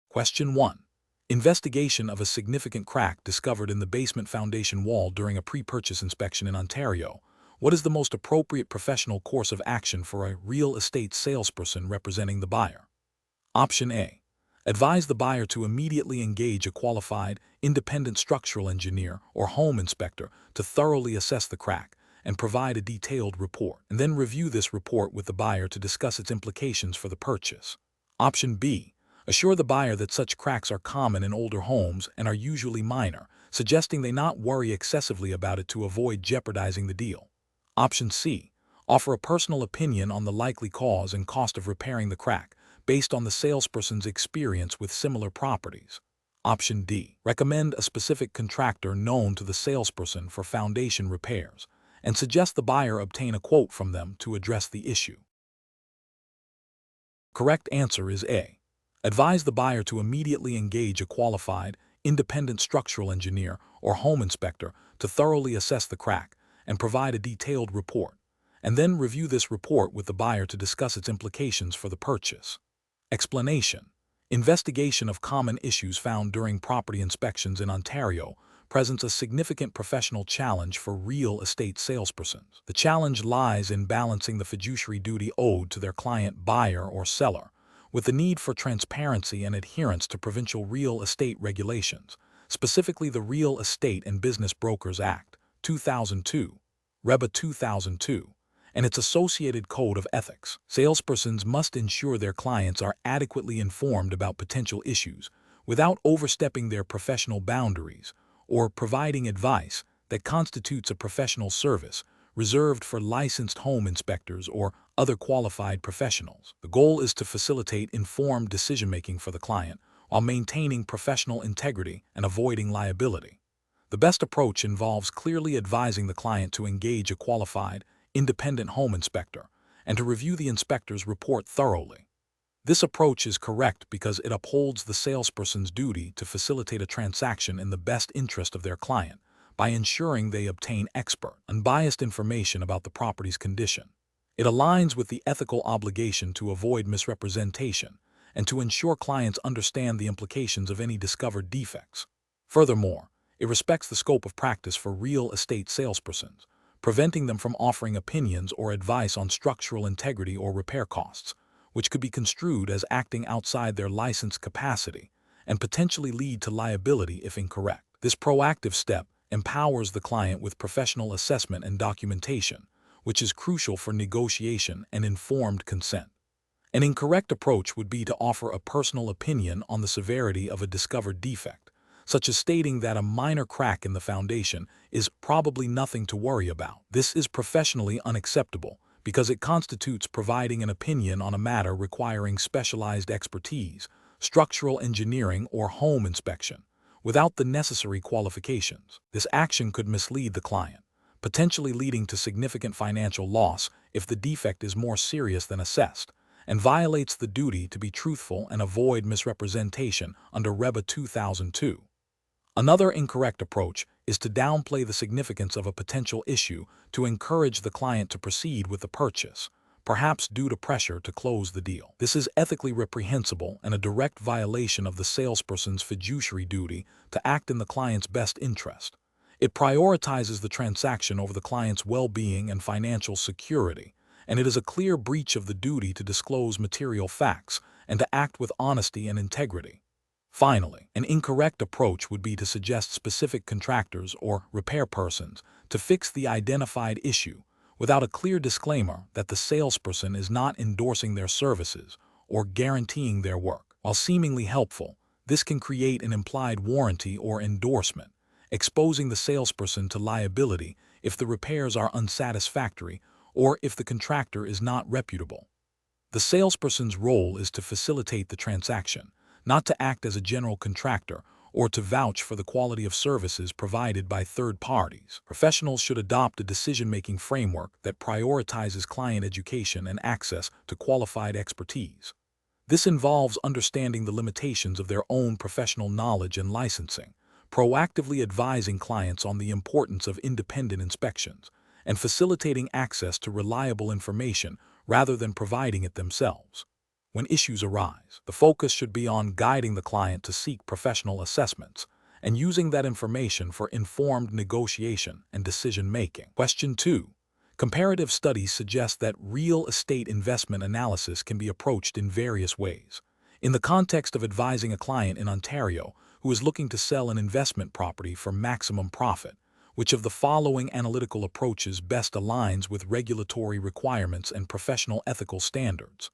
Question 1. Investigation of a significant crack discovered in the basement foundation wall during a pre-purchase inspection in Ontario. What is the most appropriate professional course of action for a real estate salesperson representing the buyer? Option A. Advise the buyer to immediately engage a qualified, independent structural engineer or home inspector to thoroughly assess the crack and provide a detailed report, and then review this report with the buyer to discuss its implications for the purchase. Option B. Assure the buyer that such cracks are common in older homes and are usually minor, suggesting they not worry excessively about it to avoid jeopardizing the deal. Option C. Offer a personal opinion on the likely cause and cost of repairing the crack, based on the salesperson's experience with similar properties. Option D. Recommend a specific contractor known to the salesperson for foundation repairs, and suggest the buyer obtain a quote from them to address the issue. Correct answer is A. Advise the buyer to immediately engage a qualified, independent structural engineer or home inspector to thoroughly assess the crack and provide a detailed report, and then review this report with the buyer to discuss its implications for the purchase. Explanation. Investigation of common issues found during property inspections in Ontario presents a significant professional challenge for real estate salespersons. The challenge lies in balancing the fiduciary duty owed to their client buyer or seller with the need for transparency and adherence to provincial real estate regulations, specifically the Real Estate and Business Brokers Act, 2002, REBA 2002, and its associated code of ethics. Salespersons must ensure their clients are adequately informed about potential issues without overstepping their professional boundaries or providing advice that constitutes a professional service reserved for licensed home inspectors or other qualified professionals. The goal is to facilitate informed decision-making for the client while maintaining professional integrity and avoiding liability. The best approach involves clearly advising the client to engage a qualified, independent home inspector and to review the inspector's report thoroughly. This approach is correct because it upholds the salesperson's duty to facilitate a transaction in the best interest of their client by ensuring they obtain expert, unbiased information about the property's condition. It aligns with the ethical obligation to avoid misrepresentation and to ensure clients understand the implications of any discovered defects. Furthermore, it respects the scope of practice for real estate salespersons, preventing them from offering opinions or advice on structural integrity or repair costs, which could be construed as acting outside their licensed capacity and potentially lead to liability if incorrect. This proactive step empowers the client with professional assessment and documentation, which is crucial for negotiation and informed consent. An incorrect approach would be to offer a personal opinion on the severity of a discovered defect, such as stating that a minor crack in the foundation is probably nothing to worry about. This is professionally unacceptable because it constitutes providing an opinion on a matter requiring specialized expertise, structural engineering, or home inspection, without the necessary qualifications. This action could mislead the client, potentially leading to significant financial loss if the defect is more serious than assessed, and violates the duty to be truthful and avoid misrepresentation under REBA 2002. Another incorrect approach is to downplay the significance of a potential issue to encourage the client to proceed with the purchase, perhaps due to pressure to close the deal. This is ethically reprehensible and a direct violation of the salesperson's fiduciary duty to act in the client's best interest. It prioritizes the transaction over the client's well-being and financial security, and it is a clear breach of the duty to disclose material facts and to act with honesty and integrity. Finally, an incorrect approach would be to suggest specific contractors or repair persons to fix the identified issue without a clear disclaimer that the salesperson is not endorsing their services or guaranteeing their work. While seemingly helpful, this can create an implied warranty or endorsement, exposing the salesperson to liability if the repairs are unsatisfactory or if the contractor is not reputable. The salesperson's role is to facilitate the transaction, not to act as a general contractor or to vouch for the quality of services provided by third parties. Professionals should adopt a decision-making framework that prioritizes client education and access to qualified expertise. This involves understanding the limitations of their own professional knowledge and licensing, proactively advising clients on the importance of independent inspections, and facilitating access to reliable information rather than providing it themselves. When issues arise, the focus should be on guiding the client to seek professional assessments and using that information for informed negotiation and decision-making. Question 2. Comparative studies suggest that real estate investment analysis can be approached in various ways. In the context of advising a client in Ontario who is looking to sell an investment property for maximum profit, which of the following analytical approaches best aligns with regulatory requirements and professional ethical standards?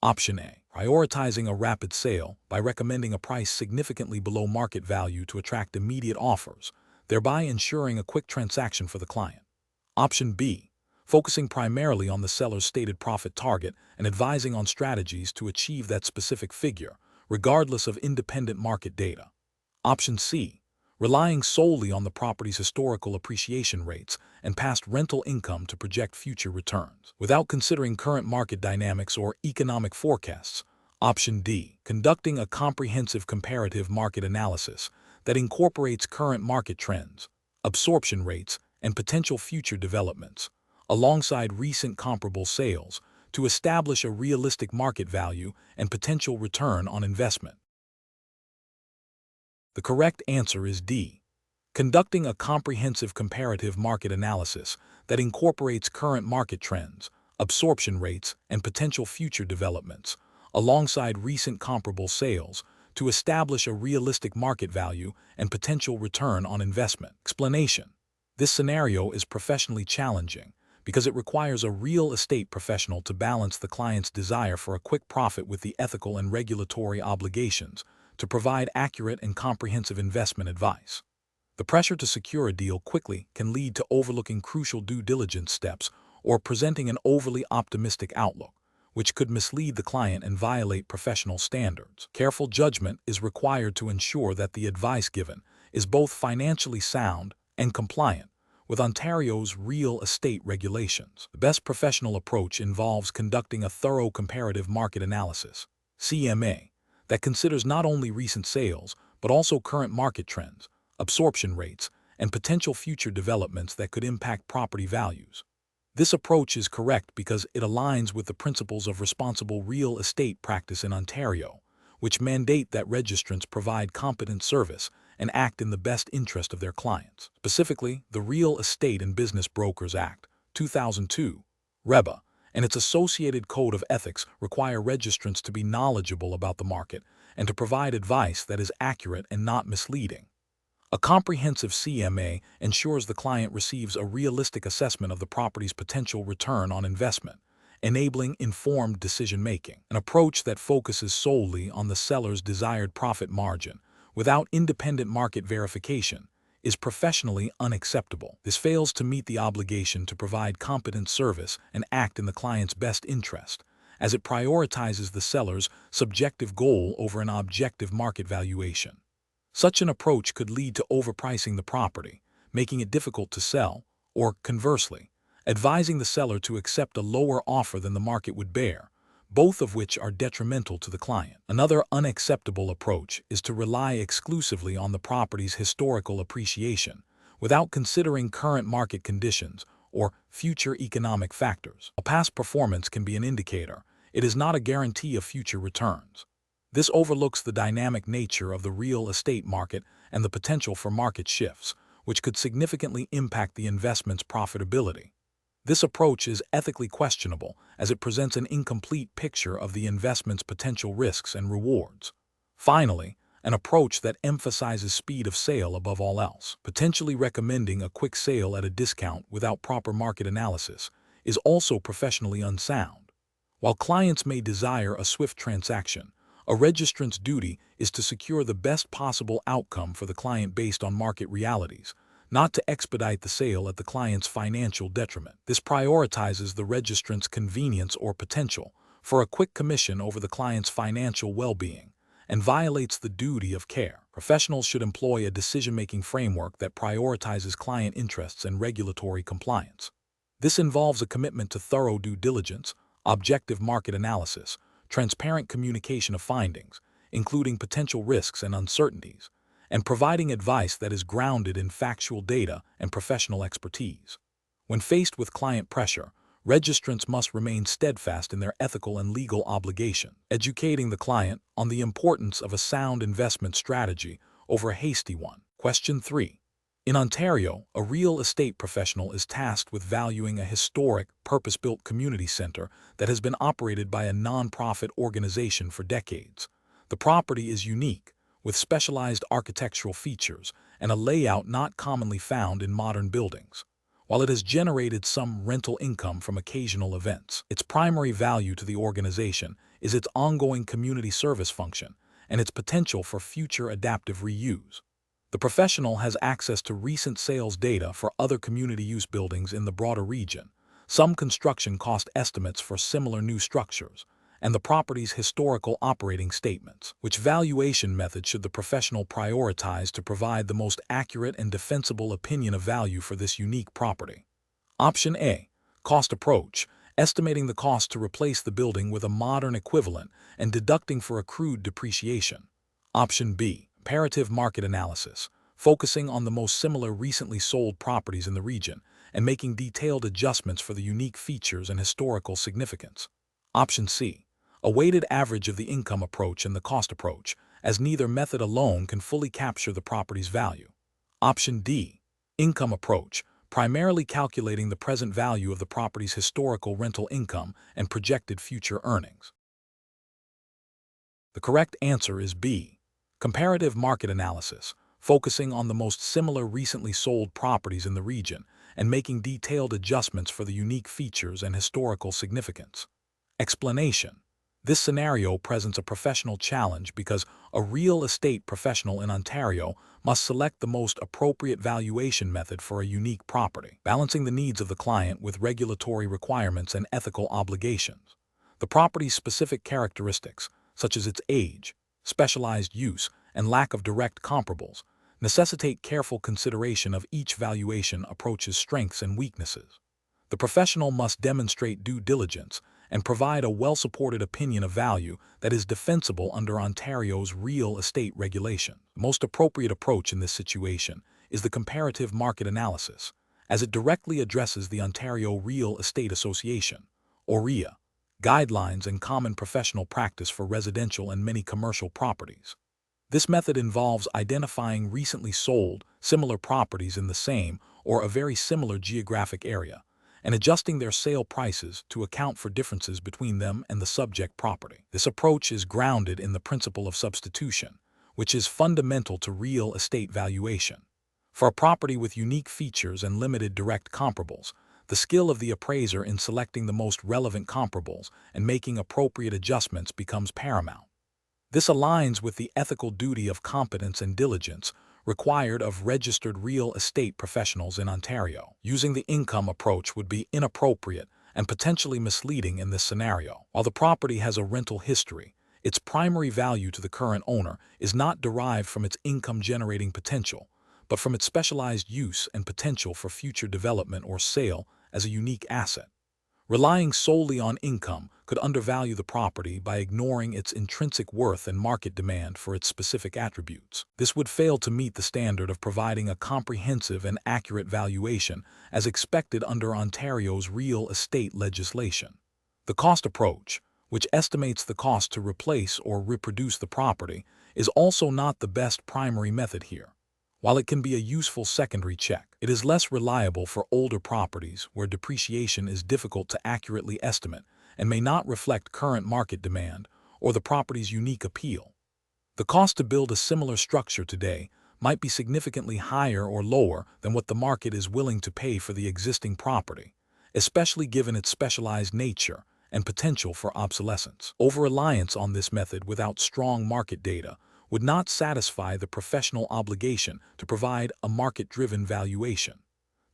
Option A. Prioritizing a rapid sale by recommending a price significantly below market value to attract immediate offers, thereby ensuring a quick transaction for the client. Option B. Focusing primarily on the seller's stated profit target and advising on strategies to achieve that specific figure, regardless of independent market data. Option C. Relying solely on the property's historical appreciation rates and past rental income to project future returns, without considering current market dynamics or economic forecasts. Option D. Conducting a comprehensive comparative market analysis that incorporates current market trends, absorption rates, and potential future developments, alongside recent comparable sales, to establish a realistic market value and potential return on investment. The correct answer is D. Conducting a comprehensive comparative market analysis that incorporates current market trends, absorption rates, and potential future developments, alongside recent comparable sales, to establish a realistic market value and potential return on investment. Explanation. This scenario is professionally challenging because it requires a real estate professional to balance the client's desire for a quick profit with the ethical and regulatory obligations to provide accurate and comprehensive investment advice. The pressure to secure a deal quickly can lead to overlooking crucial due diligence steps or presenting an overly optimistic outlook, which could mislead the client and violate professional standards. Careful judgment is required to ensure that the advice given is both financially sound and compliant with Ontario's real estate regulations. The best professional approach involves conducting a thorough comparative market analysis, CMA, that considers not only recent sales, but also current market trends, absorption rates, and potential future developments that could impact property values. This approach is correct because it aligns with the principles of responsible real estate practice in Ontario, which mandate that registrants provide competent service and act in the best interest of their clients. Specifically, the Real Estate and Business Brokers Act, 2002, REBA, and its associated code of ethics require registrants to be knowledgeable about the market and to provide advice that is accurate and not misleading. A comprehensive CMA ensures the client receives a realistic assessment of the property's potential return on investment, enabling informed decision-making. An approach that focuses solely on the seller's desired profit margin without independent market verification is professionally unacceptable. This fails to meet the obligation to provide competent service and act in the client's best interest, as it prioritizes the seller's subjective goal over an objective market valuation. Such an approach could lead to overpricing the property, making it difficult to sell, or conversely, advising the seller to accept a lower offer than the market would bear, both of which are detrimental to the client. Another unacceptable approach is to rely exclusively on the property's historical appreciation without considering current market conditions or future economic factors. While past performance can be an indicator, it is not a guarantee of future returns. This overlooks the dynamic nature of the real estate market and the potential for market shifts, which could significantly impact the investment's profitability. This approach is ethically questionable as it presents an incomplete picture of the investment's potential risks and rewards. Finally, an approach that emphasizes speed of sale above all else, potentially recommending a quick sale at a discount without proper market analysis, is also professionally unsound. While clients may desire a swift transaction, a registrant's duty is to secure the best possible outcome for the client based on market realities, not to expedite the sale at the client's financial detriment. This prioritizes the registrant's convenience or potential for a quick commission over the client's financial well-being and violates the duty of care. Professionals should employ a decision-making framework that prioritizes client interests and regulatory compliance. This involves a commitment to thorough due diligence, objective market analysis, transparent communication of findings, including potential risks and uncertainties, and providing advice that is grounded in factual data and professional expertise. When faced with client pressure, registrants must remain steadfast in their ethical and legal obligation, educating the client on the importance of a sound investment strategy over a hasty one. Question 3. In Ontario, a real estate professional is tasked with valuing a historic, purpose-built community center that has been operated by a non-profit organization for decades. The property is unique, with specialized architectural features and a layout not commonly found in modern buildings. While it has generated some rental income from occasional events, its primary value to the organization is its ongoing community service function and its potential for future adaptive reuse. The professional has access to recent sales data for other community use buildings in the broader region, some construction cost estimates for similar new structures, and the property's historical operating statements. Which valuation method should the professional prioritize to provide the most accurate and defensible opinion of value for this unique property? Option A. Cost approach, estimating the cost to replace the building with a modern equivalent and deducting for accrued depreciation. Option B. Comparative market analysis, focusing on the most similar recently sold properties in the region and making detailed adjustments for the unique features and historical significance. Option C. A weighted average of the income approach and the cost approach, as neither method alone can fully capture the property's value. Option D. Income approach, primarily calculating the present value of the property's historical rental income and projected future earnings. The correct answer is B. Comparative market analysis, focusing on the most similar recently sold properties in the region and making detailed adjustments for the unique features and historical significance. Explanation. This scenario presents a professional challenge because a real estate professional in Ontario must select the most appropriate valuation method for a unique property, balancing the needs of the client with regulatory requirements and ethical obligations. The property's specific characteristics, such as its age, specialized use, and lack of direct comparables, necessitate careful consideration of each valuation approach's strengths and weaknesses. The professional must demonstrate due diligence and provide a well-supported opinion of value that is defensible under Ontario's real estate regulation. The most appropriate approach in this situation is the comparative market analysis, as it directly addresses the Ontario Real Estate Association, OREA, guidelines and common professional practice for residential and many commercial properties. This method involves identifying recently sold, similar properties in the same or a very similar geographic area, and adjusting their sale prices to account for differences between them and the subject property. This approach is grounded in the principle of substitution, which is fundamental to real estate valuation. For a property with unique features and limited direct comparables, the skill of the appraiser in selecting the most relevant comparables and making appropriate adjustments becomes paramount. This aligns with the ethical duty of competence and diligence required of registered real estate professionals in Ontario. Using the income approach would be inappropriate and potentially misleading in this scenario. While the property has a rental history, its primary value to the current owner is not derived from its income-generating potential, but from its specialized use and potential for future development or sale as a unique asset. Relying solely on income could undervalue the property by ignoring its intrinsic worth and market demand for its specific attributes. This would fail to meet the standard of providing a comprehensive and accurate valuation as expected under Ontario's real estate legislation. The cost approach, which estimates the cost to replace or reproduce the property, is also not the best primary method here. While it can be a useful secondary check, it is less reliable for older properties where depreciation is difficult to accurately estimate and may not reflect current market demand or the property's unique appeal. The cost to build a similar structure today might be significantly higher or lower than what the market is willing to pay for the existing property, especially given its specialized nature and potential for obsolescence. Over-reliance on this method without strong market data would not satisfy the professional obligation to provide a market-driven valuation.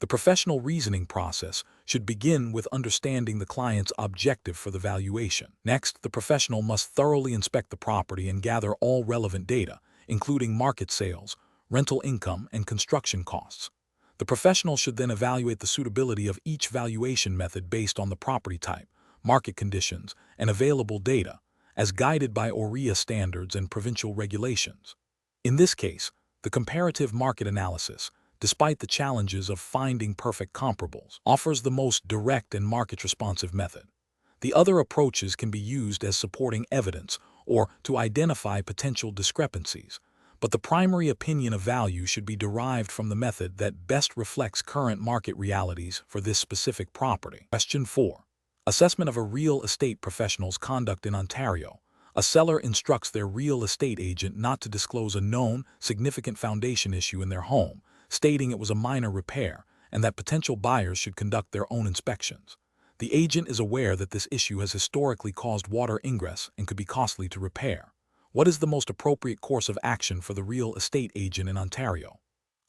The professional reasoning process should begin with understanding the client's objective for the valuation. Next, the professional must thoroughly inspect the property and gather all relevant data, including market sales, rental income, and construction costs. The professional should then evaluate the suitability of each valuation method based on the property type, market conditions, and available data, as guided by OREA standards and provincial regulations. In this case, the comparative market analysis, despite the challenges of finding perfect comparables, offers the most direct and market-responsive method. The other approaches can be used as supporting evidence or to identify potential discrepancies, but the primary opinion of value should be derived from the method that best reflects current market realities for this specific property. Question 4. Assessment of a real estate professional's conduct in Ontario. A seller instructs their real estate agent not to disclose a known, significant foundation issue in their home, stating it was a minor repair and that potential buyers should conduct their own inspections. The agent is aware that this issue has historically caused water ingress and could be costly to repair. What is the most appropriate course of action for the real estate agent in Ontario?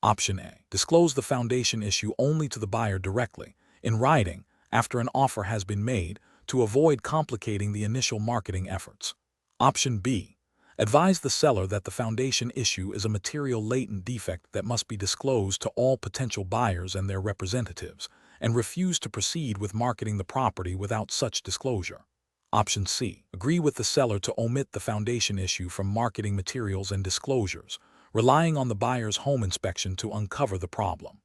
Option A. Disclose the foundation issue only to the buyer directly, in writing, after an offer has been made, to avoid complicating the initial marketing efforts. Option B. Advise the seller that the foundation issue is a material latent defect that must be disclosed to all potential buyers and their representatives, and refuse to proceed with marketing the property without such disclosure. Option C. Agree with the seller to omit the foundation issue from marketing materials and disclosures, relying on the buyer's home inspection to uncover the problem.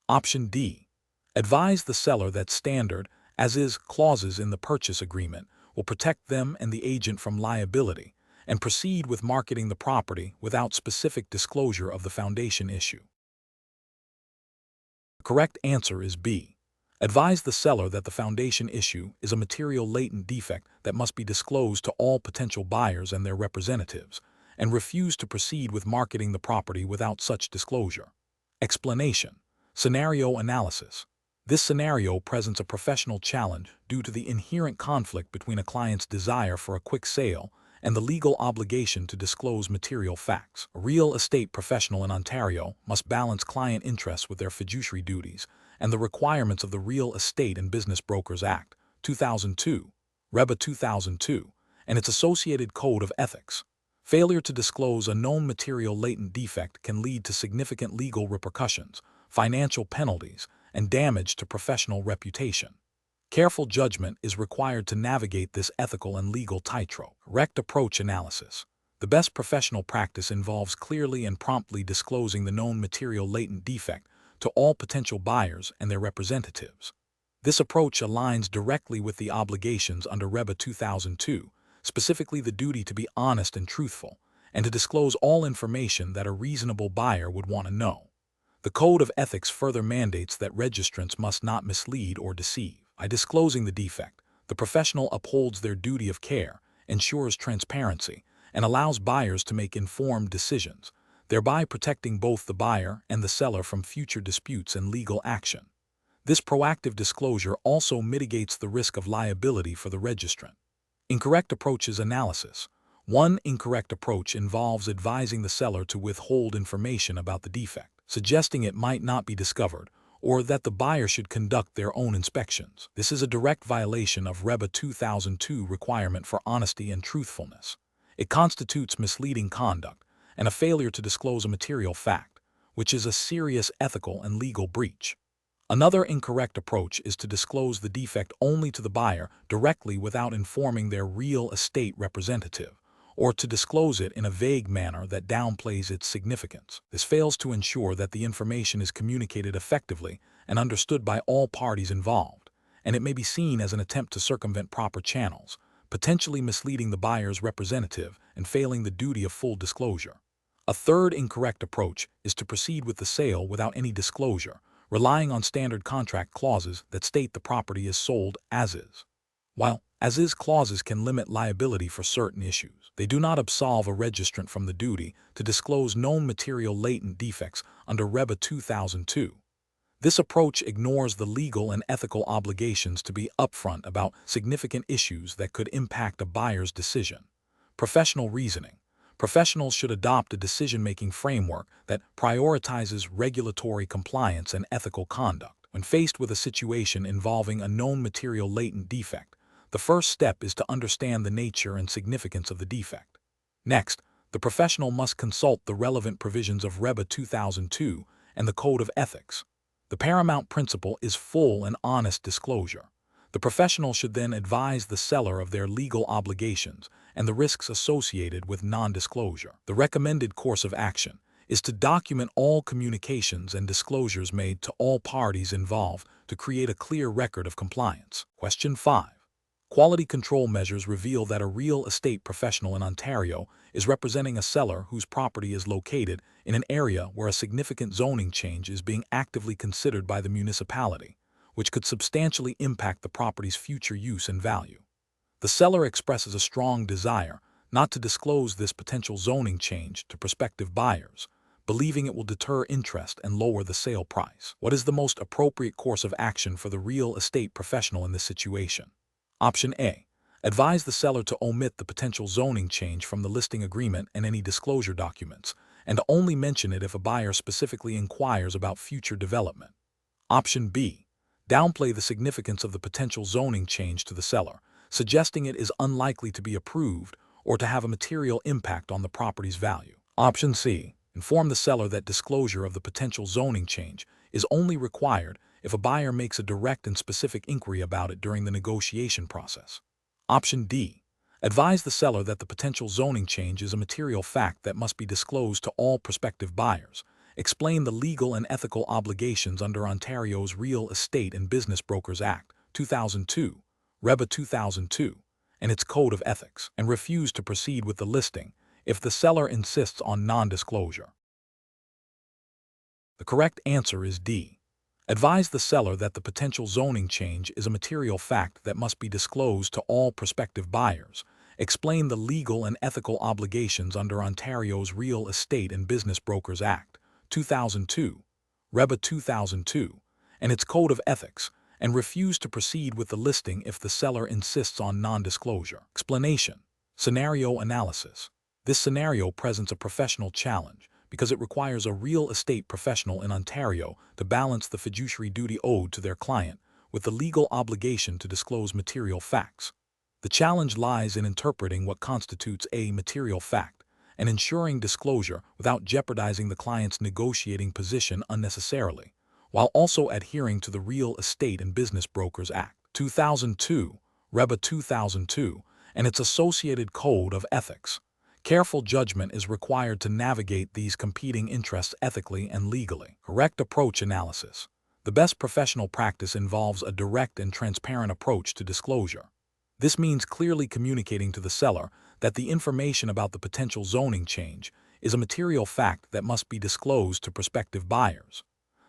Option D. Advise the seller that standard, as is, clauses in the purchase agreement will protect them and the agent from liability, and proceed with marketing the property without specific disclosure of the foundation issue. The correct answer is B. Advise the seller that the foundation issue is a material latent defect that must be disclosed to all potential buyers and their representatives, and refuse to proceed with marketing the property without such disclosure. Explanation. Scenario analysis. This scenario presents a professional challenge due to the inherent conflict between a client's desire for a quick sale and the legal obligation to disclose material facts. A real estate professional in Ontario must balance client interests with their fiduciary duties and the requirements of the Real Estate and Business Brokers Act, 2002, REBA 2002, and its associated Code of Ethics. Failure to disclose a known material latent defect can lead to significant legal repercussions, financial penalties, and damage to professional reputation. Careful judgment is required to navigate this ethical and legal tightrope. Correct approach analysis. The best professional practice involves clearly and promptly disclosing the known material latent defect to all potential buyers and their representatives. This approach aligns directly with the obligations under REBA 2002, specifically the duty to be honest and truthful, and to disclose all information that a reasonable buyer would want to know. The Code of Ethics further mandates that registrants must not mislead or deceive. By disclosing the defect, the professional upholds their duty of care, ensures transparency, and allows buyers to make informed decisions, thereby protecting both the buyer and the seller from future disputes and legal action. This proactive disclosure also mitigates the risk of liability for the registrant. Incorrect approaches analysis. One incorrect approach involves advising the seller to withhold information about the defect, suggesting it might not be discovered, or that the buyer should conduct their own inspections. This is a direct violation of REBA 2002 requirement for honesty and truthfulness. It constitutes misleading conduct and a failure to disclose a material fact, which is a serious ethical and legal breach. Another incorrect approach is to disclose the defect only to the buyer directly without informing their real estate representative, or to disclose it in a vague manner that downplays its significance. This fails to ensure that the information is communicated effectively and understood by all parties involved, and it may be seen as an attempt to circumvent proper channels, potentially misleading the buyer's representative and failing the duty of full disclosure. A third incorrect approach is to proceed with the sale without any disclosure, relying on standard contract clauses that state the property is sold as is. While as-is clauses can limit liability for certain issues, they do not absolve a registrant from the duty to disclose known material latent defects under REBA 2002. This approach ignores the legal and ethical obligations to be upfront about significant issues that could impact a buyer's decision. Professional reasoning. Professionals should adopt a decision-making framework that prioritizes regulatory compliance and ethical conduct. When faced with a situation involving a known material latent defect, the first step is to understand the nature and significance of the defect. Next, the professional must consult the relevant provisions of REBA 2002 and the Code of Ethics. The paramount principle is full and honest disclosure. The professional should then advise the seller of their legal obligations and the risks associated with non-disclosure. The recommended course of action is to document all communications and disclosures made to all parties involved to create a clear record of compliance. Question 5. Quality control measures reveal that a real estate professional in Ontario is representing a seller whose property is located in an area where a significant zoning change is being actively considered by the municipality, which could substantially impact the property's future use and value. The seller expresses a strong desire not to disclose this potential zoning change to prospective buyers, believing it will deter interest and lower the sale price. What is the most appropriate course of action for the real estate professional in this situation? Option A. Advise the seller to omit the potential zoning change from the listing agreement and any disclosure documents, and to only mention it if a buyer specifically inquires about future development. Option B. Downplay the significance of the potential zoning change to the seller, suggesting it is unlikely to be approved or to have a material impact on the property's value. Option C. Inform the seller that disclosure of the potential zoning change is only required if a buyer makes a direct and specific inquiry about it during the negotiation process. Option D. Advise the seller that the potential zoning change is a material fact that must be disclosed to all prospective buyers. Explain the legal and ethical obligations under Ontario's Real Estate and Business Brokers Act, 2002, REBA 2002, and its Code of Ethics, and refuse to proceed with the listing if the seller insists on non-disclosure. The correct answer is D. Advise the seller that the potential zoning change is a material fact that must be disclosed to all prospective buyers. Explain the legal and ethical obligations under Ontario's Real Estate and Business Brokers Act, 2002, REBA 2002, and its Code of Ethics, and refuse to proceed with the listing if the seller insists on non-disclosure. Explanation. Scenario analysis. This scenario presents a professional challenge because it requires a real estate professional in Ontario to balance the fiduciary duty owed to their client with the legal obligation to disclose material facts. The challenge lies in interpreting what constitutes a material fact and ensuring disclosure without jeopardizing the client's negotiating position unnecessarily, while also adhering to the Real Estate and Business Brokers Act, 2002, REBA 2002, and its associated Code of Ethics. Careful judgment is required to navigate these competing interests ethically and legally. Correct approach analysis. The best professional practice involves a direct and transparent approach to disclosure. This means clearly communicating to the seller that the information about the potential zoning change is a material fact that must be disclosed to prospective buyers.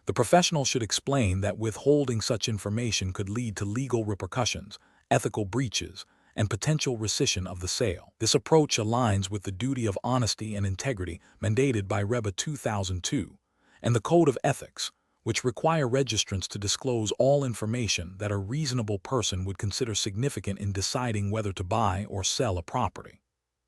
The professional should explain that withholding such information could lead to legal repercussions, ethical breaches, and potential rescission of the sale. This approach aligns with the duty of honesty and integrity mandated by REBA 2002 and the Code of Ethics, which require registrants to disclose all information that a reasonable person would consider significant in deciding whether to buy or sell a property.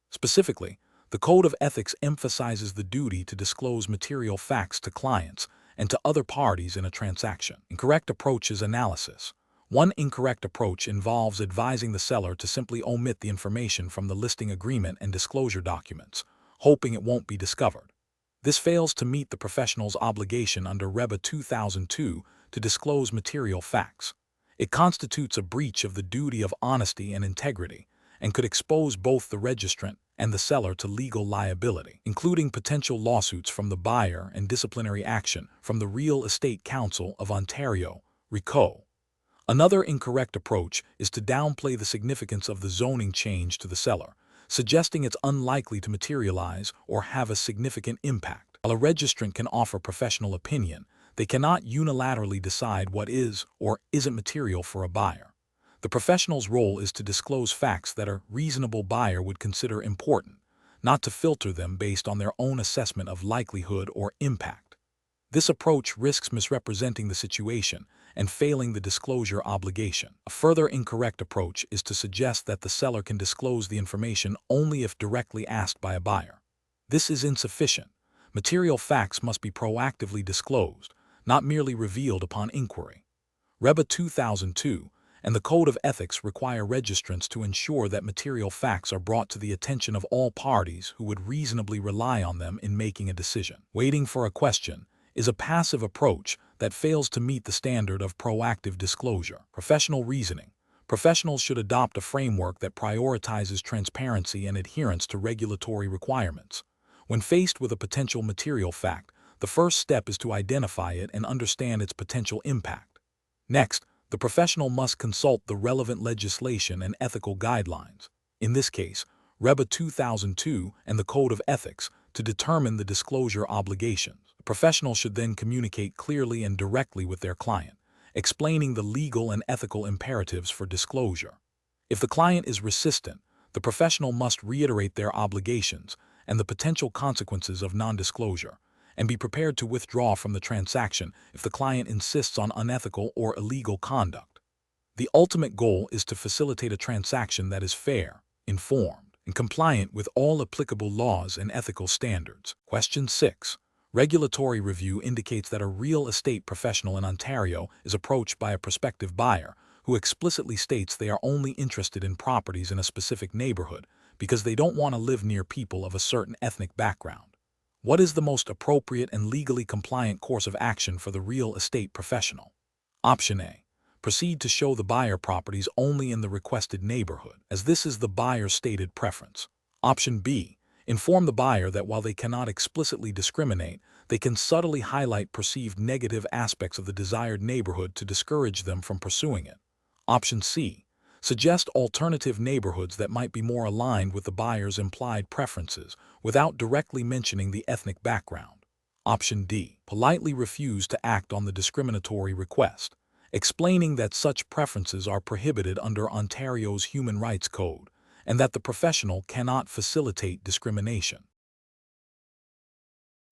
Specifically, the Code of Ethics emphasizes the duty to disclose material facts to clients and to other parties in a transaction. Incorrect approach is analysis. One incorrect approach involves advising the seller to simply omit the information from the listing agreement and disclosure documents, hoping it won't be discovered. This fails to meet the professional's obligation under REBA 2002 to disclose material facts. It constitutes a breach of the duty of honesty and integrity and could expose both the registrant and the seller to legal liability, including potential lawsuits from the buyer and disciplinary action from the Real Estate Council of Ontario, RECO. Another incorrect approach is to downplay the significance of the zoning change to the seller, suggesting it's unlikely to materialize or have a significant impact. While a registrant can offer professional opinion, they cannot unilaterally decide what is or isn't material for a buyer. The professional's role is to disclose facts that a reasonable buyer would consider important, not to filter them based on their own assessment of likelihood or impact. This approach risks misrepresenting the situation and failing the disclosure obligation. A further incorrect approach is to suggest that the seller can disclose the information only if directly asked by a buyer. This is insufficient. Material facts must be proactively disclosed, not merely revealed upon inquiry. REBA 2002 and the Code of Ethics require registrants to ensure that material facts are brought to the attention of all parties who would reasonably rely on them in making a decision. Waiting for a question is a passive approach that fails to meet the standard of proactive disclosure. Professional reasoning. Professionals should adopt a framework that prioritizes transparency and adherence to regulatory requirements. When faced with a potential material fact, the first step is to identify it and understand its potential impact. Next, the professional must consult the relevant legislation and ethical guidelines, in this case, REBA 2002 and the Code of Ethics, to determine the disclosure obligations. The professional should then communicate clearly and directly with their client, explaining the legal and ethical imperatives for disclosure. If the client is resistant, the professional must reiterate their obligations and the potential consequences of non-disclosure, and be prepared to withdraw from the transaction if the client insists on unethical or illegal conduct. The ultimate goal is to facilitate a transaction that is fair, informed, and compliant with all applicable laws and ethical standards. Question 6. Regulatory review indicates that a real estate professional in Ontario is approached by a prospective buyer who explicitly states they are only interested in properties in a specific neighborhood because they don't want to live near people of a certain ethnic background. What is the most appropriate and legally compliant course of action for the real estate professional? Option A. Proceed to show the buyer properties only in the requested neighborhood, as this is the buyer's stated preference. Option B. Inform the buyer that while they cannot explicitly discriminate, they can subtly highlight perceived negative aspects of the desired neighborhood to discourage them from pursuing it. Option C. Suggest alternative neighborhoods that might be more aligned with the buyer's implied preferences without directly mentioning the ethnic background. Option D. Politely refuse to act on the discriminatory request, explaining that such preferences are prohibited under Ontario's Human Rights Code and that the professional cannot facilitate discrimination.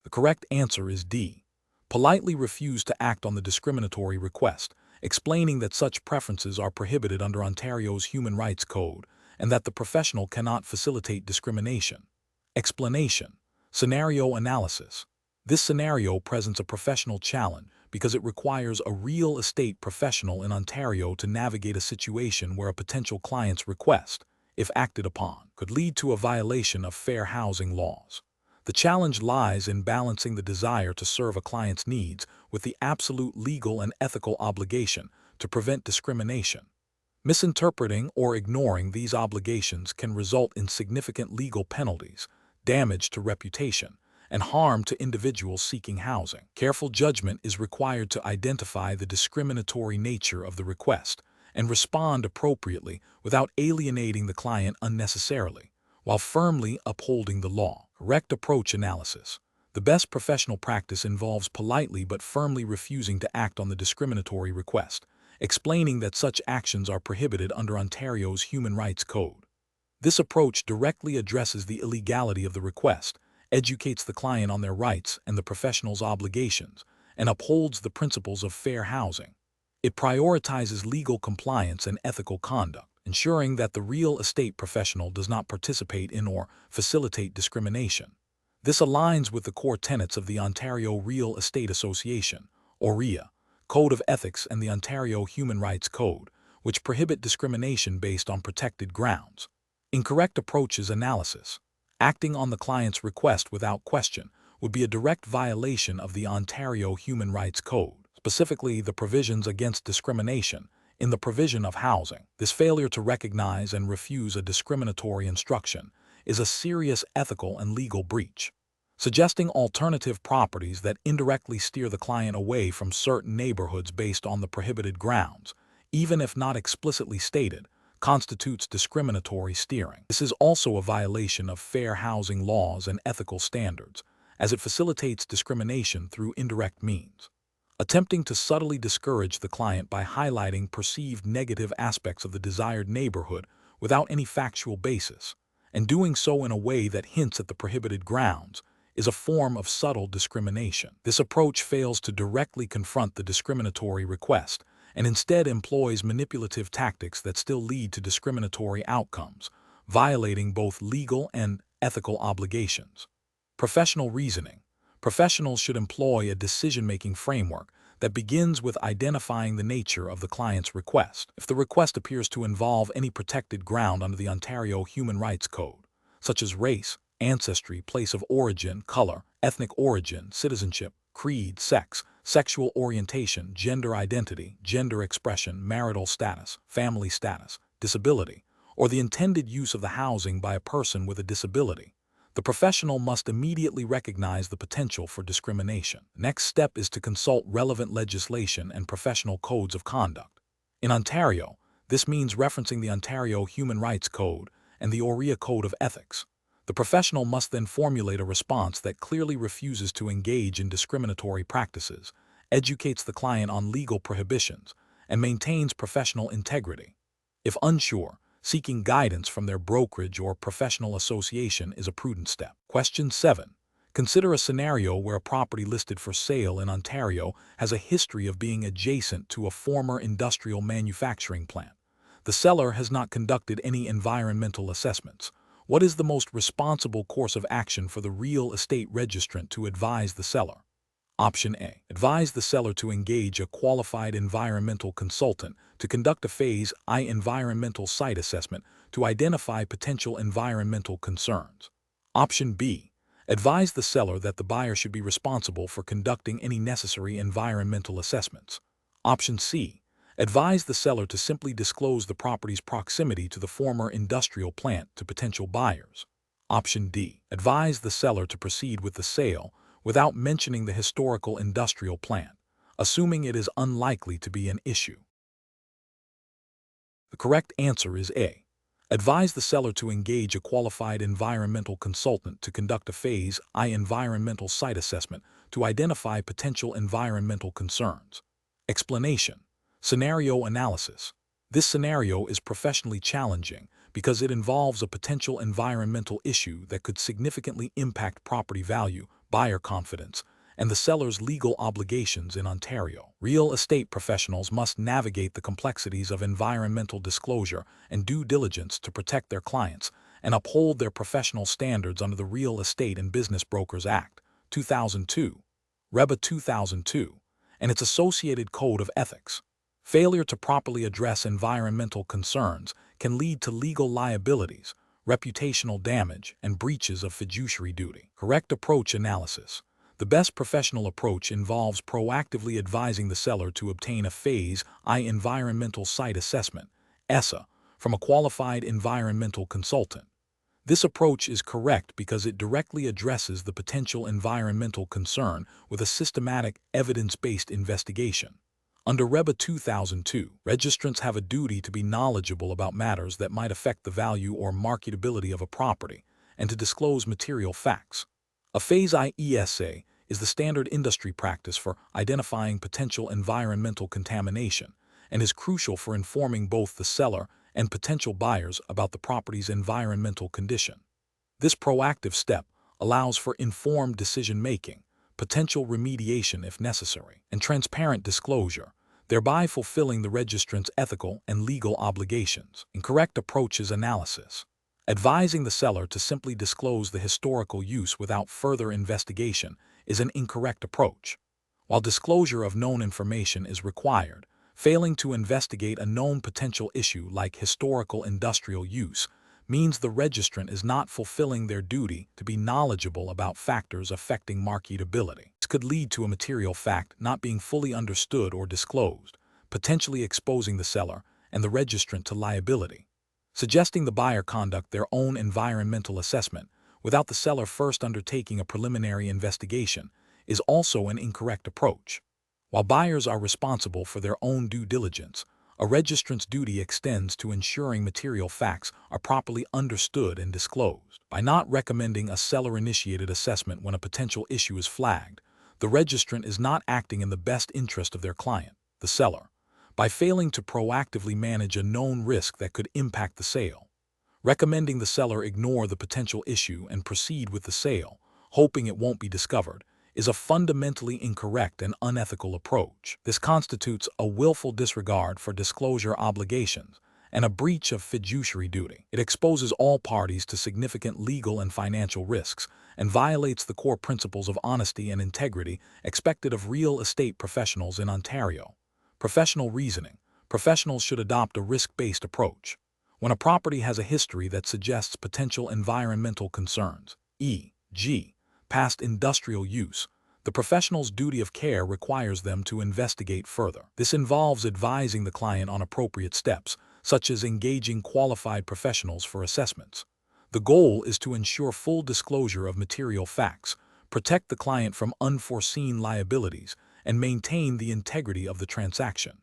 The correct answer is D. Politely refuse to act on the discriminatory request, explaining that such preferences are prohibited under Ontario's Human Rights Code and that the professional cannot facilitate discrimination. Explanation. Scenario analysis. This scenario presents a professional challenge because it requires a real estate professional in Ontario to navigate a situation where a potential client's request, if acted upon, could lead to a violation of fair housing laws. The challenge lies in balancing the desire to serve a client's needs with the absolute legal and ethical obligation to prevent discrimination. Misinterpreting or ignoring these obligations can result in significant legal penalties, damage to reputation, and harm to individuals seeking housing. Careful judgment is required to identify the discriminatory nature of the request and respond appropriately without alienating the client unnecessarily, while firmly upholding the law. Correct approach analysis. The best professional practice involves politely but firmly refusing to act on the discriminatory request, explaining that such actions are prohibited under Ontario's Human Rights Code. This approach directly addresses the illegality of the request, educates the client on their rights and the professional's obligations, and upholds the principles of fair housing. It prioritizes legal compliance and ethical conduct, ensuring that the real estate professional does not participate in or facilitate discrimination. This aligns with the core tenets of the Ontario Real Estate Association, OREA, Code of Ethics and the Ontario Human Rights Code, which prohibit discrimination based on protected grounds. Incorrect approaches analysis. Acting on the client's request without question would be a direct violation of the Ontario Human Rights Code, specifically the provisions against discrimination in the provision of housing. This failure to recognize and refuse a discriminatory instruction is a serious ethical and legal breach. Suggesting alternative properties that indirectly steer the client away from certain neighborhoods based on the prohibited grounds, even if not explicitly stated, constitutes discriminatory steering. This is also a violation of fair housing laws and ethical standards, as it facilitates discrimination through indirect means. Attempting to subtly discourage the client by highlighting perceived negative aspects of the desired neighborhood without any factual basis, and doing so in a way that hints at the prohibited grounds, is a form of subtle discrimination. This approach fails to directly confront the discriminatory request and instead employs manipulative tactics that still lead to discriminatory outcomes, violating both legal and ethical obligations. Professional reasoning. Professionals should employ a decision-making framework that begins with identifying the nature of the client's request. If the request appears to involve any protected ground under the Ontario Human Rights Code, such as race, ancestry, place of origin, color, ethnic origin, citizenship, creed, sex, sexual orientation, gender identity, gender expression, marital status, family status, disability, or the intended use of the housing by a person with a disability, The professional must immediately recognize the potential for discrimination. Next step is to consult relevant legislation and professional codes of conduct. In Ontario, this means referencing the Ontario Human Rights Code and the OREA Code of Ethics. The professional must then formulate a response that clearly refuses to engage in discriminatory practices, educates the client on legal prohibitions, and maintains professional integrity. If unsure, seeking guidance from their brokerage or professional association is a prudent step. Question 7. Consider a scenario where a property listed for sale in Ontario has a history of being adjacent to a former industrial manufacturing plant. The seller has not conducted any environmental assessments. What is the most responsible course of action for the real estate registrant to advise the seller? Option A. Advise the seller to engage a qualified environmental consultant to conduct a Phase I environmental site assessment to identify potential environmental concerns. Option B. Advise the seller that the buyer should be responsible for conducting any necessary environmental assessments. Option C. Advise the seller to simply disclose the property's proximity to the former industrial plant to potential buyers. Option D. Advise the seller to proceed with the sale without mentioning the historical industrial plant, assuming it is unlikely to be an issue. The correct answer is A. Advise the seller to engage a qualified environmental consultant to conduct a Phase I environmental site assessment to identify potential environmental concerns. Explanation. Scenario analysis. This scenario is professionally challenging because it involves a potential environmental issue that could significantly impact property value, buyer confidence, and the seller's legal obligations in Ontario. Real estate professionals must navigate the complexities of environmental disclosure and due diligence to protect their clients and uphold their professional standards under the Real Estate and Business Brokers Act, 2002, REBA 2002, and its associated Code of Ethics. Failure to properly address environmental concerns can lead to legal liabilities, reputational damage, and breaches of fiduciary duty. Correct approach analysis. The best professional approach involves proactively advising the seller to obtain a Phase I environmental site assessment, ESSA, from a qualified environmental consultant. This approach is correct because it directly addresses the potential environmental concern with a systematic, evidence-based investigation. Under REBA 2002, registrants have a duty to be knowledgeable about matters that might affect the value or marketability of a property and to disclose material facts. A Phase I ESA is the standard industry practice for identifying potential environmental contamination and is crucial for informing both the seller and potential buyers about the property's environmental condition. This proactive step allows for informed decision-making, potential remediation if necessary, and transparent disclosure, thereby fulfilling the registrant's ethical and legal obligations. Incorrect approaches analysis. Advising the seller to simply disclose the historical use without further investigation is an incorrect approach. While disclosure of known information is required, failing to investigate a known potential issue like historical industrial use means the registrant is not fulfilling their duty to be knowledgeable about factors affecting marketability. This could lead to a material fact not being fully understood or disclosed, potentially exposing the seller and the registrant to liability. Suggesting the buyer conduct their own environmental assessment without the seller first undertaking a preliminary investigation is also an incorrect approach. While buyers are responsible for their own due diligence, a registrant's duty extends to ensuring material facts are properly understood and disclosed. By not recommending a seller-initiated assessment when a potential issue is flagged, the registrant is not acting in the best interest of their client, the seller, by failing to proactively manage a known risk that could impact the sale. Recommending the seller ignore the potential issue and proceed with the sale, hoping it won't be discovered, is a fundamentally incorrect and unethical approach. This constitutes a willful disregard for disclosure obligations and a breach of fiduciary duty. It exposes all parties to significant legal and financial risks and violates the core principles of honesty and integrity expected of real estate professionals in Ontario. Professional reasoning. Professionals should adopt a risk-based approach. When a property has a history that suggests potential environmental concerns, e.g., past industrial use, the professional's duty of care requires them to investigate further. This involves advising the client on appropriate steps, such as engaging qualified professionals for assessments. The goal is to ensure full disclosure of material facts, protect the client from unforeseen liabilities, and maintain the integrity of the transaction.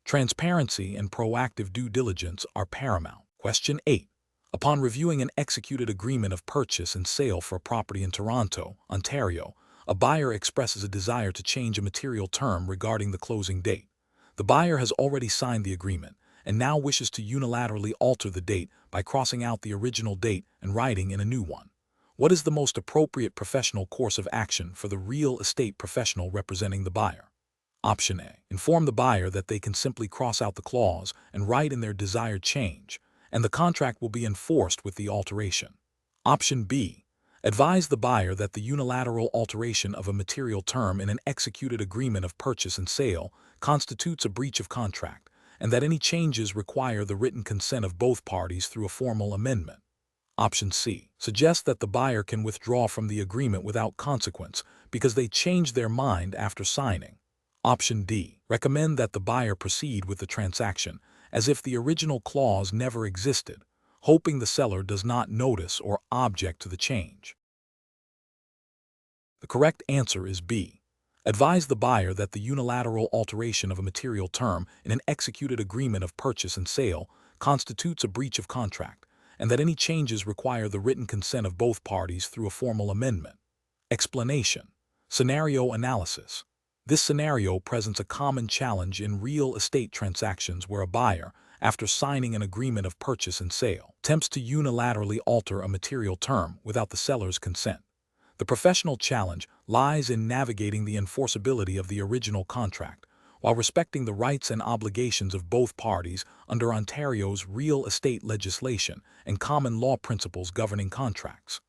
Transparency and proactive due diligence are paramount. Question 8. Upon reviewing an executed agreement of purchase and sale for a property in Toronto, Ontario, a buyer expresses a desire to change a material term regarding the closing date. The buyer has already signed the agreement and now wishes to unilaterally alter the date by crossing out the original date and writing in a new one. What is the most appropriate professional course of action for the real estate professional representing the buyer? Option A. Inform the buyer that they can simply cross out the clause and write in their desired change, and the contract will be enforced with the alteration. Option B. Advise the buyer that the unilateral alteration of a material term in an executed agreement of purchase and sale constitutes a breach of contract, and that any changes require the written consent of both parties through a formal amendment. Option C. Suggest that the buyer can withdraw from the agreement without consequence because they changed their mind after signing. Option D. Recommend that the buyer proceed with the transaction as if the original clause never existed, hoping the seller does not notice or object to the change. The correct answer is B. Advise the buyer that the unilateral alteration of a material term in an executed agreement of purchase and sale constitutes a breach of contract, and that any changes require the written consent of both parties through a formal amendment. Explanation. Scenario analysis. This scenario presents a common challenge in real estate transactions where a buyer, after signing an agreement of purchase and sale, attempts to unilaterally alter a material term without the seller's consent. The professional challenge lies in navigating the enforceability of the original contract while respecting the rights and obligations of both parties under Ontario's real estate legislation and common law principles governing contracts.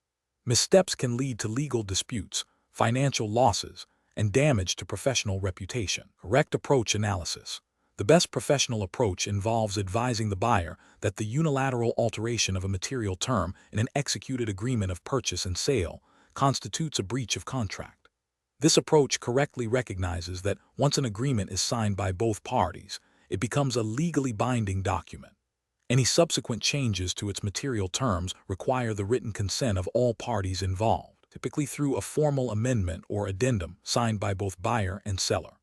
Missteps can lead to legal disputes, financial losses, and damage to professional reputation. Correct approach analysis. The best professional approach involves advising the buyer that the unilateral alteration of a material term in an executed agreement of purchase and sale constitutes a breach of contract. This approach correctly recognizes that once an agreement is signed by both parties, it becomes a legally binding document. Any subsequent changes to its material terms require the written consent of all parties involved, typically through a formal amendment or addendum signed by both buyer and seller.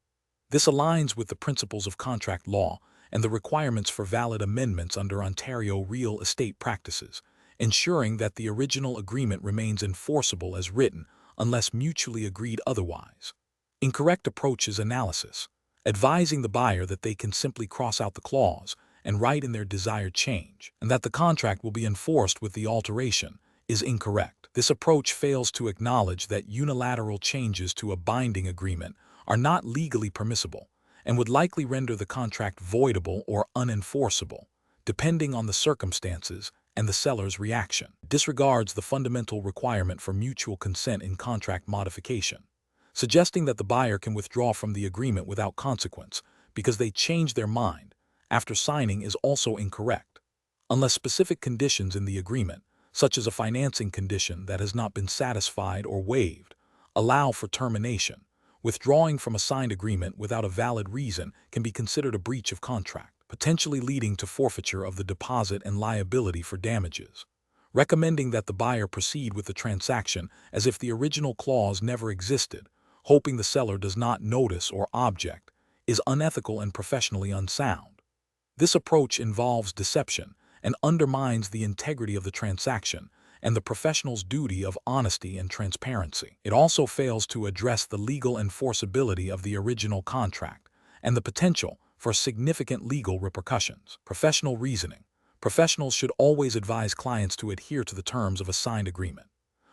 This aligns with the principles of contract law and the requirements for valid amendments under Ontario real estate practices, ensuring that the original agreement remains enforceable as written unless mutually agreed otherwise. Incorrect approach is analysis. Advising the buyer that they can simply cross out the clause and write in their desired change, and that the contract will be enforced with the alteration, is incorrect. This approach fails to acknowledge that unilateral changes to a binding agreement are not legally permissible and would likely render the contract voidable or unenforceable, depending on the circumstances and the seller's reaction. It disregards the fundamental requirement for mutual consent in contract modification. Suggesting that the buyer can withdraw from the agreement without consequence because they changed their mind after signing is also incorrect. Unless specific conditions in the agreement, such as a financing condition that has not been satisfied or waived, allow for termination, withdrawing from a signed agreement without a valid reason can be considered a breach of contract, potentially leading to forfeiture of the deposit and liability for damages. Recommending that the buyer proceed with the transaction as if the original clause never existed, hoping the seller does not notice or object, is unethical and professionally unsound. This approach involves deception and undermines the integrity of the transaction and the professional's duty of honesty and transparency. It also fails to address the legal enforceability of the original contract and the potential for significant legal repercussions. Professional reasoning. Professionals should always advise clients to adhere to the terms of a signed agreement.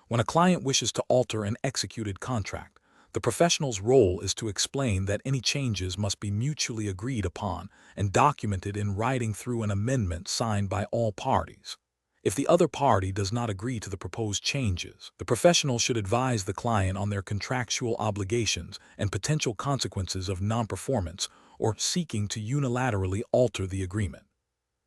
When a client wishes to alter an executed contract, the professional's role is to explain that any changes must be mutually agreed upon and documented in writing through an amendment signed by all parties. If the other party does not agree to the proposed changes, the professional should advise the client on their contractual obligations and potential consequences of non-performance or seeking to unilaterally alter the agreement.